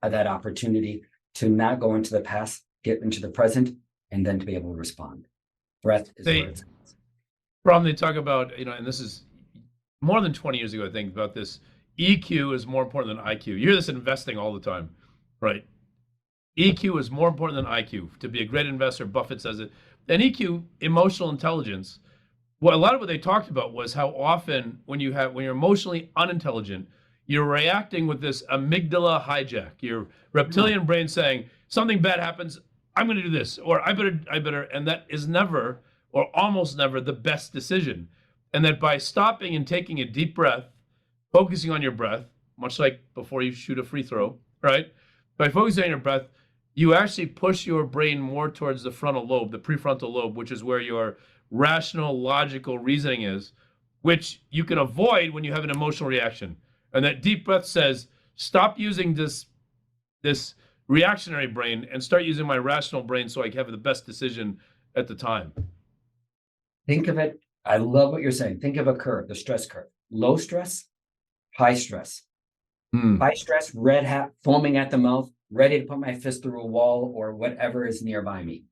that opportunity to not go into the past, get into the present, and then to be able to respond. Breath is where it's Problem they talk about, and this is more than 20 years ago, I think, about this. EQ is more important than IQ. You hear this in investing all the time, right? EQ is more important than IQ. To be a great investor, Buffett says it. And EQ, emotional intelligence, a lot of what they talked about was how often when you're emotionally unintelligent, you're reacting with this amygdala hijack, your reptilian brain saying, something bad happens, I'm going to do this, or I better, and that is never, or almost never, the best decision. And that by stopping and taking a deep breath, focusing on your breath, much like before you shoot a free throw, right? By focusing on your breath, you actually push your brain more towards the frontal lobe, the prefrontal lobe, which is where your rational, logical reasoning is, which you can avoid when you have an emotional reaction. And that deep breath says, stop using this reactionary brain and start using my rational brain so I can have the best decision at the time. Think of it, I love what you're saying. Think of a curve, the stress curve. Low stress, high stress. High stress, red hat, foaming at the mouth, ready to put my fist through a wall or whatever is nearby me.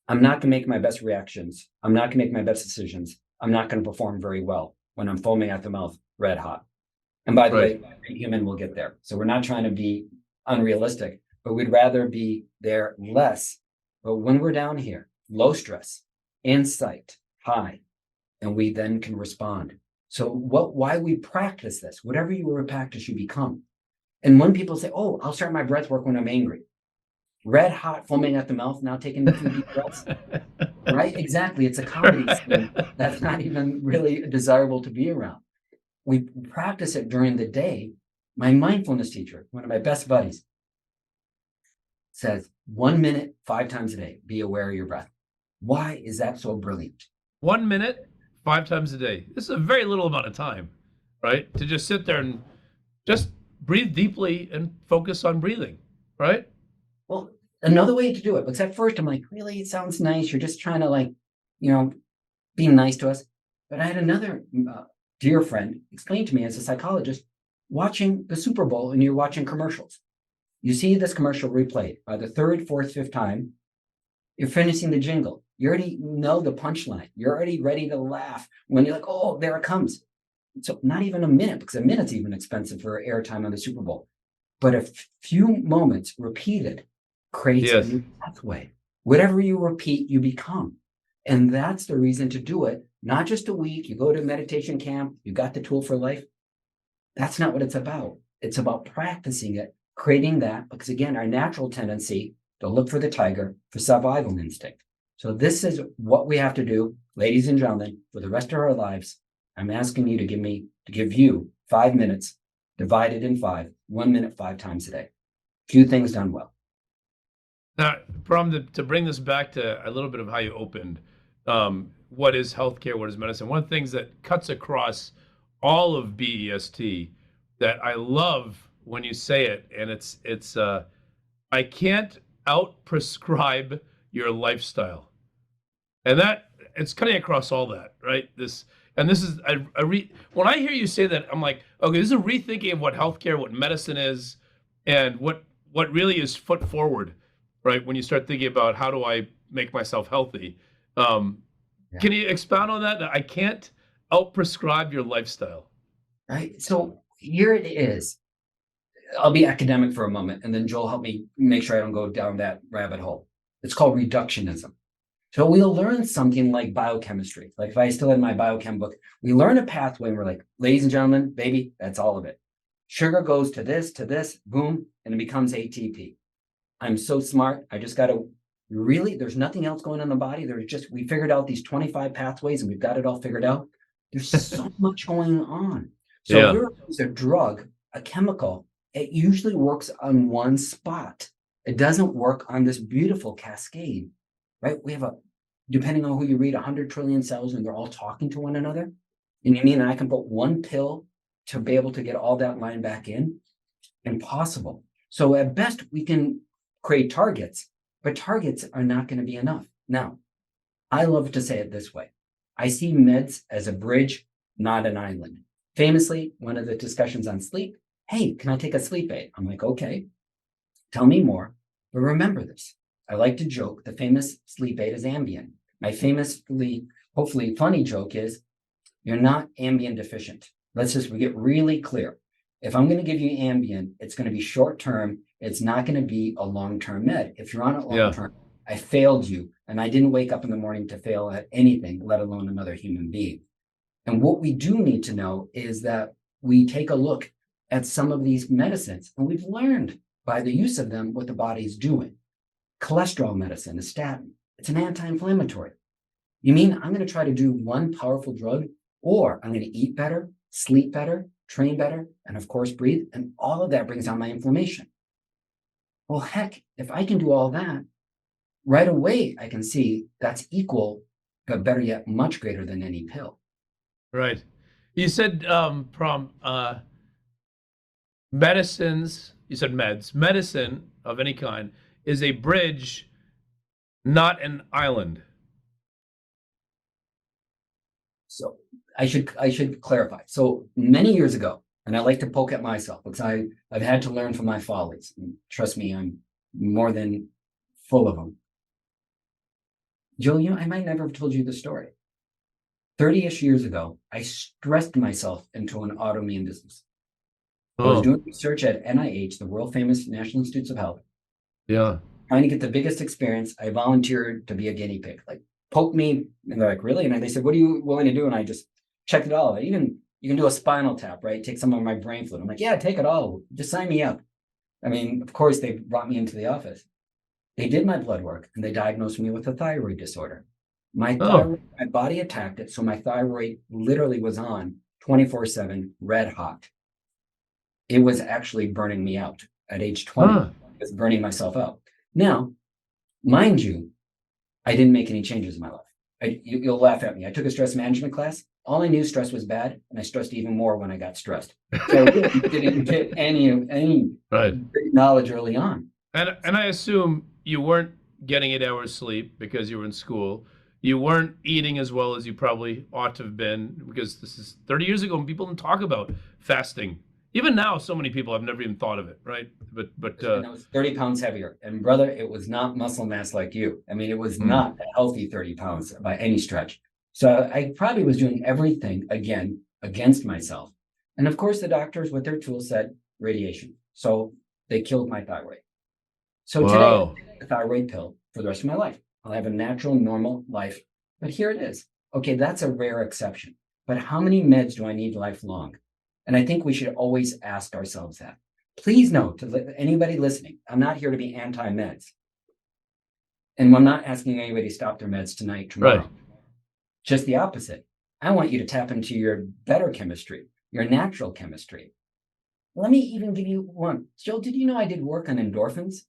I'm not going to make my best reactions. I'm not going to make my best decisions. I'm not going to perform very well when I'm foaming at the mouth, red hot. And by the way, every human will get there. So we're not trying to be unrealistic, but we'd rather be there less. But when we're down here, low stress, insight, high, and we then can respond. So why we practice this, whatever you were practice, you become. And when people say, oh, I'll start my breath work when I'm angry, red hot, foaming at the mouth, now taking a few deep breaths, right? Exactly. It's a comedy scheme that's not even really desirable to be around. We practice it during the day. My mindfulness teacher, one of my best buddies, says 1 minute, 5 times a day, be aware of your breath. Why is that so brilliant? 1 minute, 5 times a day. This is a very little amount of time, right? To just sit there and just breathe deeply and focus on breathing, right? Well, another way to do it, because at first I'm like, really, it sounds nice. You're just trying to be nice to us. But I had another dear friend explain to me as a psychologist, watching the Super Bowl and you're watching commercials. You see this commercial replayed by the third, fourth, fifth time. You're finishing the jingle. You already know the punchline. You're already ready to laugh when you're like, oh, there it comes. So not even a minute, because a minute's even expensive for airtime on the Super Bowl. But a few moments repeated creates a Yes. new pathway. Whatever you repeat, you become. And that's the reason to do it. Not just a week, you go to meditation camp, you got the tool for life. That's not what it's about. It's about practicing it, creating that, because again, our natural tendency to look for the tiger, for survival instinct. So this is what we have to do, ladies and gentlemen, for the rest of our lives. I'm asking you to give you 5 minutes, divided in 5, 1 minute, 5 times a day. Few things done well. Now, to bring this back to a little bit of how you opened, what is healthcare? What is medicine? One of the things that cuts across all of BEST that I love when you say it, and it's I can't out prescribe your lifestyle, and that it's cutting across all that, right? This is when I hear you say that, I'm like, okay, this is a rethinking of what healthcare, what medicine is, and what really is foot forward, right? When you start thinking about how do I make myself healthy, can you expound on that? That I can't out prescribe your lifestyle. Right. So here it is. I'll be academic for a moment, and then Joel help me make sure I don't go down that rabbit hole. It's called reductionism. So we'll learn something like biochemistry. Like if I still had my biochem book, we learn a pathway and we're like, ladies and gentlemen, baby, that's all of it. Sugar goes to this, boom, and it becomes ATP. I'm so smart. I just got to really, there's nothing else going on in the body. We figured out these 25 pathways and we've got it all figured out. There's so much going on. So Yeah. if you're a drug, a chemical, it usually works on one spot. It doesn't work on this beautiful cascade, right? We have depending on who you read, 100 trillion cells and they're all talking to one another. And you mean I can put one pill to be able to get all that line back in? Impossible. So at best, we can create targets, but targets are not going to be enough. Now, I love to say it this way. I see meds as a bridge, not an island. Famously, one of the discussions on sleep, hey, can I take a sleep aid? I'm like, okay, tell me more. But remember this. I like to joke, the famous sleep aid is Ambien. My famously, hopefully funny joke is, you're not Ambien deficient. Let's just get really clear. If I'm going to give you Ambien, it's going to be short term. It's not going to be a long-term med. If you're on it long-term, I failed you. And I didn't wake up in the morning to fail at anything, let alone another human being. And what we do need to know is that we take a look at some of these medicines, and we've learned by the use of them what the body's doing. Cholesterol medicine, a statin, it's an anti-inflammatory. You mean I'm going to try to do one powerful drug, or I'm going to eat better, sleep better, train better, and of course, breathe, and all of that brings down my inflammation. Well, heck, if I can do all that, right away, I can see that's equal, but better yet, much greater than any pill. Right. You said, medicines, you said meds, medicine of any kind is a bridge, not an island. So I should clarify. So many years ago, and I like to poke at myself because I've had to learn from my follies. And trust me, I'm more than full of them. Joe, I might never have told you the story. 30-ish years ago, I stressed myself into an autoimmune disease. I was doing research at NIH, the world famous National Institutes of Health. Yeah. Trying to get the biggest experience. I volunteered to be a guinea pig. Like, poke me, and they're like, really? And they said, what are you willing to do? And I just checked it all. You can do a spinal tap, right? Take some of my brain fluid. I'm like, yeah, take it all. Just sign me up. I mean, of course, they brought me into the office. They did my blood work and they diagnosed me with a thyroid disorder. My body attacked it. So my thyroid literally was on 24/7, red hot. It was actually burning me out at age 20. I was burning myself out. Now, mind you, I didn't make any changes in my life. You'll laugh at me. I took a stress management class. All I knew stress was bad, and I stressed even more when I got stressed. So I really didn't get any knowledge early on. And I assume you weren't getting 8 hours sleep because you were in school. You weren't eating as well as you probably ought to have been, because this is 30 years ago and people didn't talk about fasting. Even now, so many people have never even thought of it, right? But And I was 30 pounds heavier. And brother, it was not muscle mass like you. I mean, it was not a healthy 30 pounds by any stretch. So I probably was doing everything again against myself. And of course, the doctors with their tools said radiation. So they killed my thyroid. So today, wow. I take a thyroid pill for the rest of my life. I'll have a natural, normal life. But here it is. Okay, that's a rare exception. But how many meds do I need lifelong? And I think we should always ask ourselves that. Please note, to anybody listening, I'm not here to be anti-meds. And I'm not asking anybody to stop their meds tonight, tomorrow. Right. Just the opposite. I want you to tap into your better chemistry, your natural chemistry. Let me even give you one. Joel, did you know I did work on endorphins?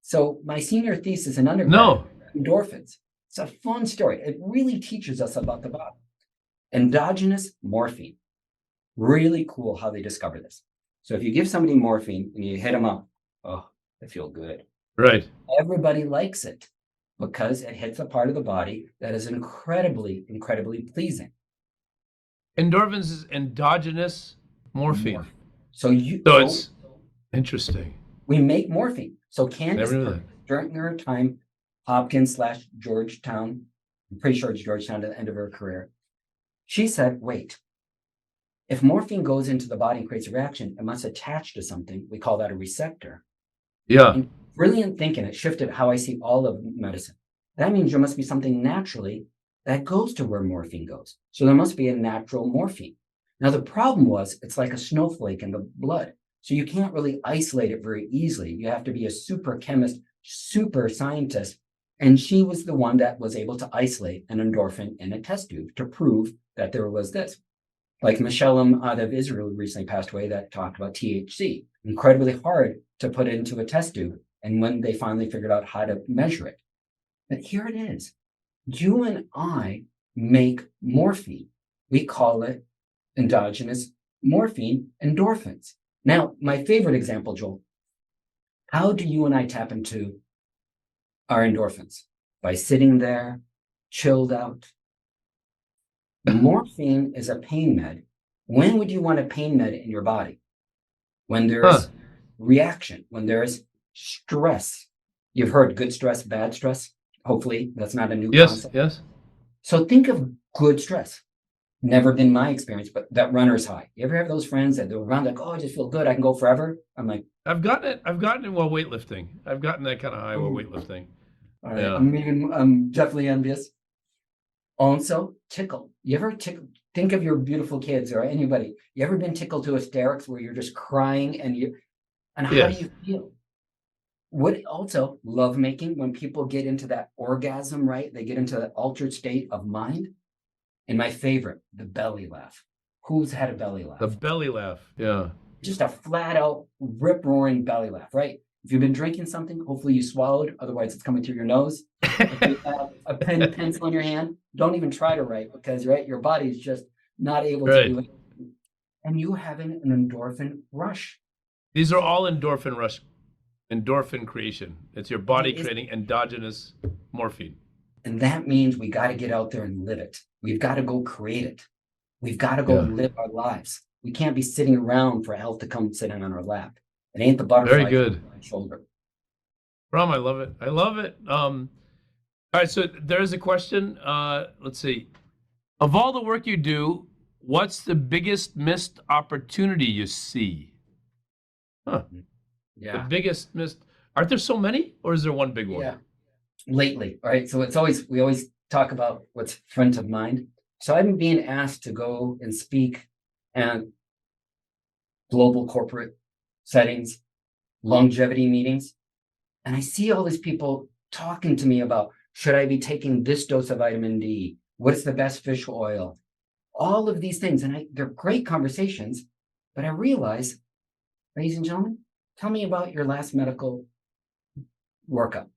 So my senior thesis in undergrad, endorphins. It's a fun story. It really teaches us about the body. Endogenous morphine. Really cool how they discover this. So if you give somebody morphine and you hit them up, oh, they feel good. Right. Everybody likes it because it hits a part of the body that is incredibly, incredibly pleasing. Endorphins is endogenous morphine. So it's interesting. We make morphine. So Candace, Never knew that. during her time, Hopkins/Georgetown, I'm pretty sure it's Georgetown at the end of her career, she said, wait, if morphine goes into the body and creates a reaction, it must attach to something. We call that a receptor. Yeah. And brilliant thinking. It shifted how I see all of medicine. That means there must be something naturally that goes to where morphine goes. So there must be a natural morphine. Now, the problem was it's like a snowflake in the blood. So you can't really isolate it very easily. You have to be a super chemist, super scientist. And she was the one that was able to isolate an endorphin in a test tube to prove that there was this. Like Michelle out of Israel recently passed away that talked about THC, incredibly hard to put into a test tube. And when they finally figured out how to measure it. But here it is. You and I make morphine. We call it endogenous morphine, endorphins. Now, my favorite example, Joel, how do you and I tap into our endorphins? By sitting there, chilled out. Morphine is a pain med. When would you want a pain med in your body? When there's reaction, when there's stress. You've heard good stress, bad stress. Hopefully that's not a new concept. Yes. So think of good stress. Never been my experience, but that runner's high. You ever have those friends that they're around like, oh, I just feel good. I can go forever. I'm like, I've gotten it while weightlifting. I've gotten that kind of high while weightlifting. All right. Yeah. I'm definitely envious. Also, tickle. You ever think of your beautiful kids or anybody. You ever been tickled to hysterics where you're just crying and how do you feel? What also lovemaking, when people get into that orgasm, right? They get into that altered state of mind. And my favorite, the belly laugh. Who's had a belly laugh? The belly laugh. Yeah. Just a flat out rip roaring belly laugh, right? If you've been drinking something, hopefully you swallowed. Otherwise, it's coming through your nose. If you have a pen and pencil in your hand, don't even try to write because, right, your body's just not able to do it. And you having an endorphin rush. These are all endorphin creation. It's your body creating endogenous morphine. And that means we got to get out there and live it. We've got to go create it. We've got to go live our lives. We can't be sitting around for health to come sitting on our lap. It ain't the butterfly. Very good. On my shoulder. Rom, I love it. All right, so there's a question. Let's see. Of all the work you do, what's the biggest missed opportunity you see? Huh. Yeah. The biggest missed. Aren't there so many, or is there one big one? Yeah. Lately, right? So we always talk about what's front of mind. So I've been being asked to go and speak at global corporate settings, longevity meetings. And I see all these people talking to me about, should I be taking this dose of vitamin D? What's the best fish oil? All of these things. And they're great conversations, but I realize, ladies and gentlemen, tell me about your last medical workup.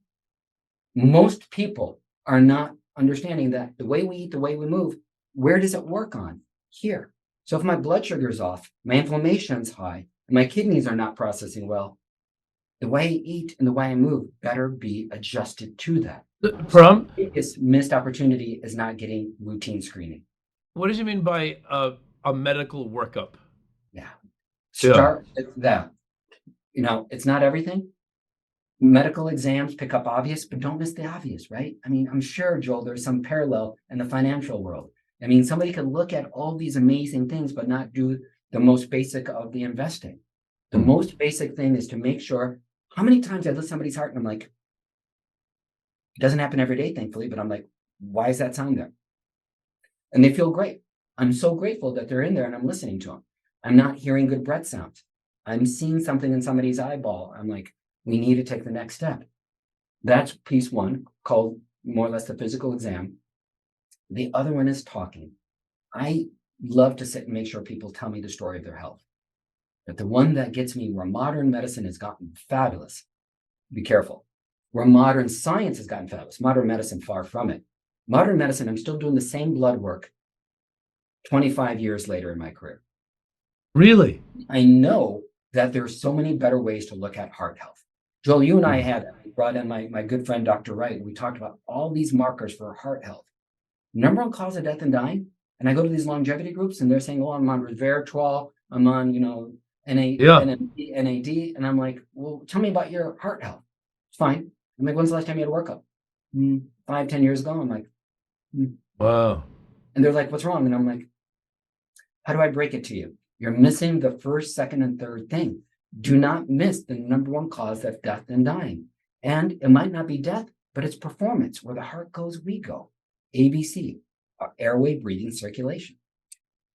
Most people are not understanding that the way we eat, the way we move, where does it work on? Here. So if my blood sugar is off, my inflammation's high, and my kidneys are not processing well, the way I eat and the way I move better be adjusted to that. From? So its missed opportunity is not getting routine screening. What did you mean by a medical workup? Yeah. Start with that. It's not everything. Medical exams pick up obvious, but don't miss the obvious, right? I mean, I'm sure, Joel, there's some parallel in the financial world. I mean, somebody could look at all these amazing things, but not do the most basic of the investing. The most basic thing is to make sure. How many times I lift somebody's heart and I'm like, it doesn't happen every day, thankfully, but I'm like, why is that sound there? And they feel great. I'm so grateful that they're in there and I'm listening to them. I'm not hearing good breath sounds. I'm seeing something in somebody's eyeball. I'm like, we need to take the next step. That's piece one, called more or less the physical exam. The other one is talking. I love to sit and make sure people tell me the story of their health. But the one that gets me, where modern medicine has gotten fabulous, be careful. Where modern science has gotten fabulous, modern medicine, far from it. Modern medicine, I'm still doing the same blood work 25 years later in my career. Really? I know that there's so many better ways to look at heart health. Joel, you and I brought in my good friend, Dr. Wright, and we talked about all these markers for heart health. Number one cause of death and dying. And I go to these longevity groups and they're saying, oh, I'm on resveratrol, I'm on, NAD. And I'm like, well, tell me about your heart health. It's fine. I'm like, when's the last time you had a workup? 5-10 years ago. I'm like, wow. And they're like, what's wrong? And I'm like, how do I break it to you? You're missing the first, second, and third thing. Do not miss the number one cause of death and dying. And it might not be death, but it's performance. Where the heart goes, we go. ABC, airway, breathing, circulation.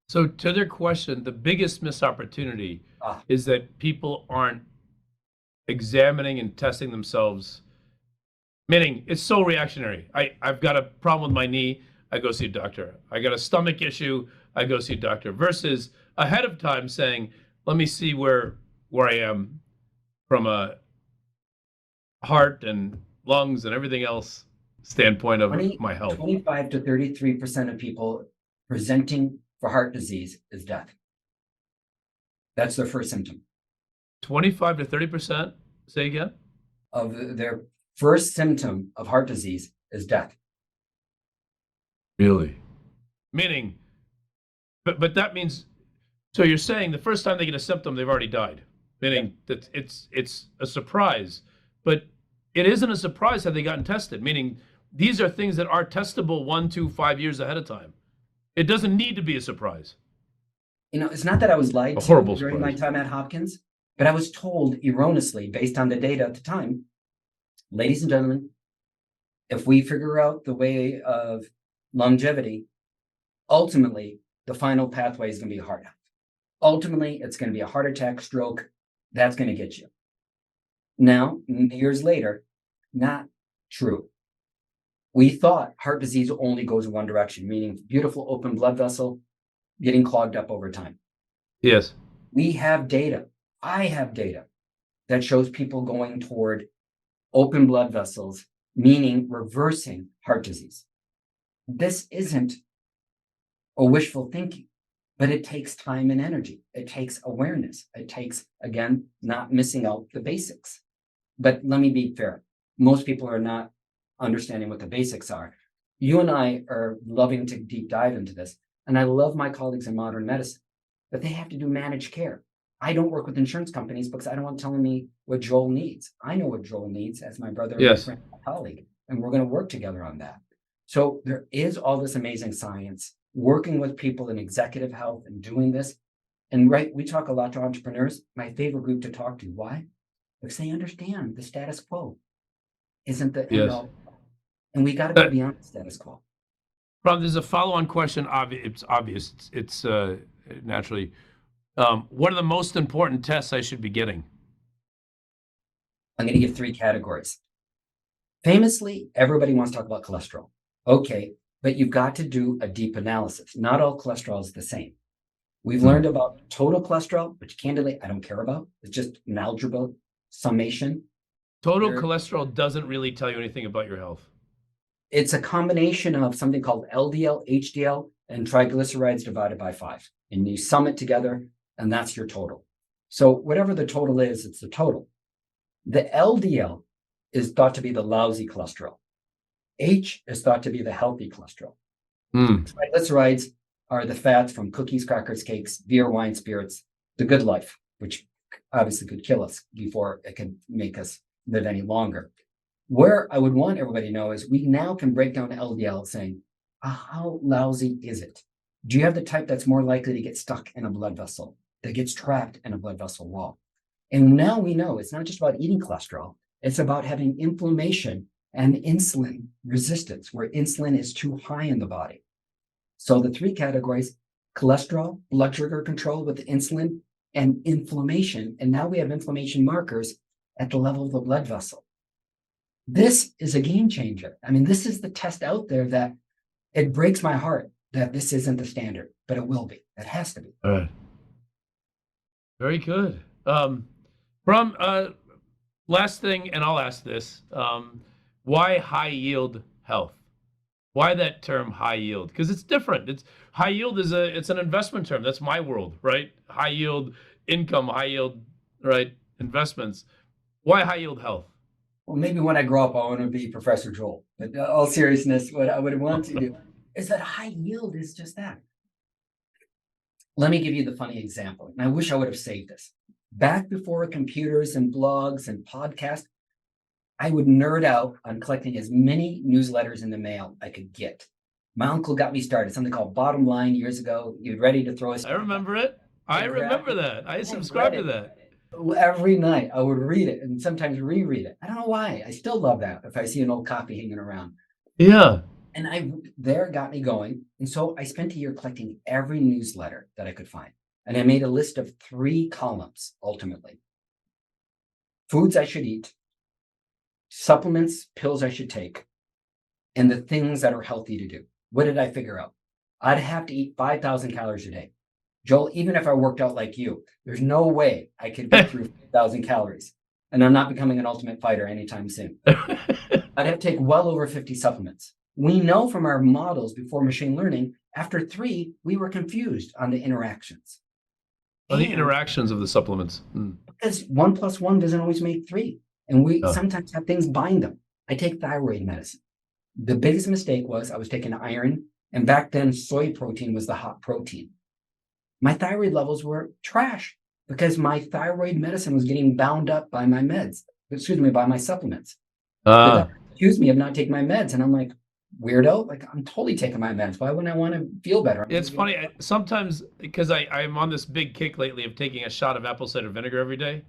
So to their question, the biggest missed opportunity is that people aren't examining and testing themselves. Meaning, it's so reactionary. I've got a problem with my knee, I go see a doctor. I got a stomach issue, I go see a doctor. Versus ahead of time saying, let me see where I am from a heart and lungs and everything else standpoint of my health. 25 to 33% of people presenting for heart disease is death. That's their first symptom. 25 to 30%, say again? Of their first symptom of heart disease is death. Really? Meaning, but that means, so you're saying the first time they get a symptom, they've already died. Meaning that it's a surprise, but it isn't a surprise had they gotten tested. Meaning these are things that are testable 1, 2, 5 years ahead of time. It doesn't need to be a surprise. It's not that I was lied to during my time at Hopkins, but I was told erroneously, based on the data at the time, ladies and gentlemen, if we figure out the way of longevity, ultimately, the final pathway is going to be heart health. Ultimately, it's going to be a heart attack, stroke. That's going to get you. Now, years later, not true. We thought heart disease only goes in one direction, meaning beautiful open blood vessel getting clogged up over time. Yes. We have data. I have data that shows people going toward open blood vessels, meaning reversing heart disease. This isn't a wishful thinking, but it takes time and energy. It takes awareness. It takes, again, not missing out the basics. But let me be fair. Most people are not understanding what the basics are. You and I are loving to deep dive into this. And I love my colleagues in modern medicine, but they have to do managed care. I don't work with insurance companies because I don't want telling me what Joel needs. I know what Joel needs as my brother, my friend, my colleague, and we're going to work together on that. So there is all this amazing science, working with people in executive health and doing this. And we talk a lot to entrepreneurs, my favorite group to talk to. Why? Because they understand the status quo isn't the end all. And we got to go beyond the status quo. Rob, there's a follow-on question. It's obvious. It's naturally. What are the most important tests I should be getting? I'm going to give 3 categories. Famously, everybody wants to talk about cholesterol. Okay, but you've got to do a deep analysis. Not all cholesterol is the same. We've learned about total cholesterol, which candidly, I don't care about. It's just an algebra summation. Total cholesterol doesn't really tell you anything about your health. It's a combination of something called LDL, HDL, and triglycerides divided by 5. And you sum it together, and that's your total. So whatever the total is, it's the total. The LDL is thought to be the lousy cholesterol. H is thought to be the healthy cholesterol. Triglycerides are the fats from cookies, crackers, cakes, beer, wine, spirits, the good life. which obviously could kill us before it could make us live any longer. Where I would want everybody to know is we now can break down LDL saying, how lousy is it? Do you have the type that's more likely to get stuck in a blood vessel, that gets trapped in a blood vessel wall? And now we know it's not just about eating cholesterol, it's about having inflammation and insulin resistance, where insulin is too high in the body. So the three categories: cholesterol, blood sugar control with insulin, and inflammation. And now we have inflammation markers at the level of the blood vessel. This is a game changer. I mean, this is the test out there that it breaks my heart that this isn't the standard, but it will be. It has to be. All right. Very good. From last thing, and I'll ask this: why high yield health? Why that term high yield? Because it's different. It's high yield it's an investment term. That's my world, right? High yield income, high yield, right? Investments. Why high yield health? Well, maybe when I grow up, I want to be Professor Joel. But all seriousness, what I would want to do is that high yield is just that. Let me give you the funny example. And I wish I would have saved this. Back before computers and blogs and podcasts, I would nerd out on collecting as many newsletters in the mail I could get. My uncle got me started, something called Bottom Line years ago. He was ready to throw us. I remember it. I remember that. I subscribed to that. Every night I would read it and sometimes reread it. I don't know why. I still love that if I see an old copy hanging around. Yeah. And there got me going. And so I spent a year collecting every newsletter that I could find. And I made a list of 3 columns, ultimately. Foods I should eat, supplements, pills I should take, and the things that are healthy to do. What did I figure out? I'd have to eat 5,000 calories a day. Joel, even if I worked out like you, there's no way I could get through 5,000 calories. And I'm not becoming an ultimate fighter anytime soon. I'd have to take well over 50 supplements. We know from our models before machine learning, after 3, we were confused on the interactions. On the interactions of the supplements. Because 1 + 1 doesn't always make 3. And we sometimes have things bind them. I take thyroid medicine. The biggest mistake was I was taking iron, and back then soy protein was the hot protein. My thyroid levels were trash because my thyroid medicine was getting bound up by my meds, by my supplements. The doctor accused me of not taking my meds. And I'm like, weirdo, like I'm totally taking my meds. Why wouldn't I want to feel better? It's funny. Sometimes, because I'm on this big kick lately of taking a shot of apple cider vinegar every day.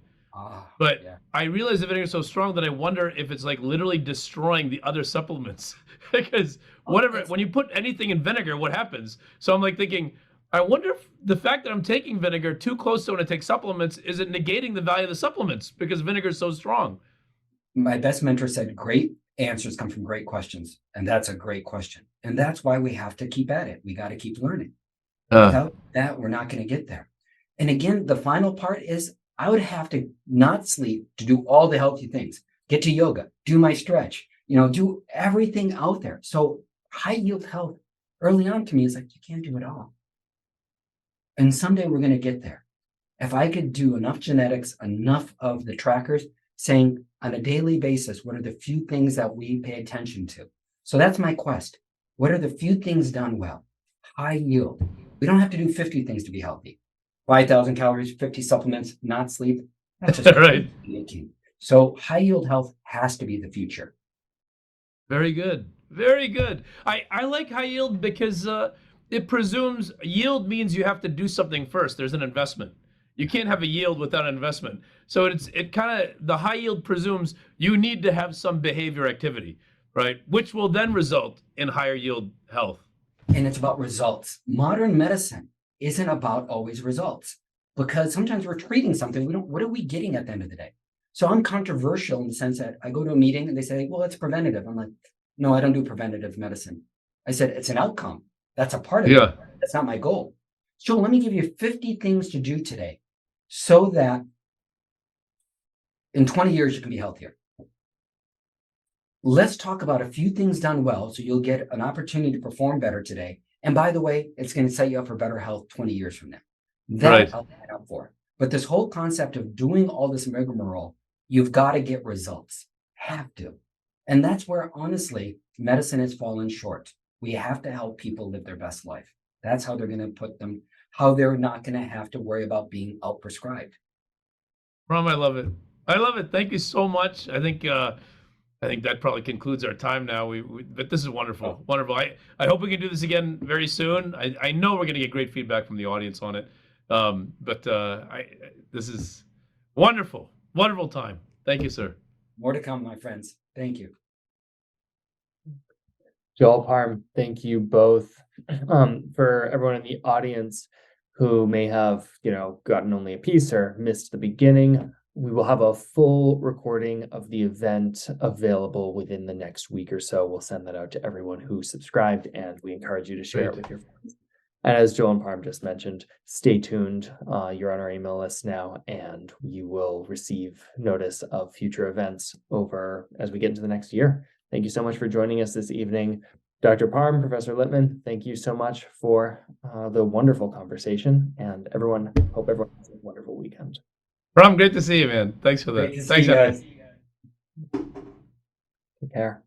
But yeah. I realize the vinegar is so strong that I wonder if it's like literally destroying the other supplements. Because when you put anything in vinegar, what happens? So I'm like thinking, I wonder if the fact that I'm taking vinegar too close to when I take supplements, is it negating the value of the supplements because vinegar is so strong? My best mentor said, great answers come from great questions. And that's a great question. And that's why we have to keep at it. We got to keep learning. Without that, we're not going to get there. And again, the final part is I would have to not sleep to do all the healthy things, get to yoga, do my stretch, do everything out there. So high yield health early on to me is like, you can't do it all. And someday we're going to get there. If I could do enough genetics, enough of the trackers saying on a daily basis, what are the few things that we pay attention to? So that's my quest. What are the few things done well? High yield. We don't have to do 50 things to be healthy. 5,000 calories, 50 supplements, not sleep. That's just right. So high yield health has to be the future. Very good. Very good. I like high yield because it presumes yield means you have to do something first. There's an investment. You can't have a yield without an investment. So the high yield presumes you need to have some behavior activity, right? Which will then result in higher yield health. And it's about results. Modern medicine isn't about always results, because sometimes we're treating something. What are we getting at the end of the day? So I'm controversial in the sense that I go to a meeting and they say, well, it's preventative. I'm like, no, I don't do preventative medicine. I said, it's an outcome. That's a part of it. That's not my goal. So let me give you 50 things to do today so that in 20 years, you can be healthier. Let's talk about a few things done well so you'll get an opportunity to perform better today. And by the way, it's going to set you up for better health 20 years from now. That I'll sign up for. But this whole concept of doing all this rigmarole, you've got to get results. Have to. And that's where, honestly, medicine has fallen short. We have to help people live their best life. That's how they're going to how they're not going to have to worry about being out-prescribed. Rom, I love it. I love it. Thank you so much. I think that probably concludes our time now. But this is wonderful, wonderful. I hope we can do this again very soon. I know we're going to get great feedback from the audience on it. This is wonderful, wonderful time. Thank you, sir. More to come, my friends. Thank you. Joel, Parm, thank you both. For everyone in the audience who may have, gotten only a piece or missed the beginning, we will have a full recording of the event available within the next week or so. We'll send that out to everyone who subscribed, and we encourage you to share it with your friends. And as Joel and Parm just mentioned, stay tuned. You're on our email list now, and you will receive notice of future events over as we get into the next year. Thank you so much for joining us this evening. Dr. Parm, Professor Litman, thank you so much for the wonderful conversation. And hope everyone has a wonderful weekend. Rom, great to see you, man. Thanks for that. Great to see Thanks, you guys. Take care.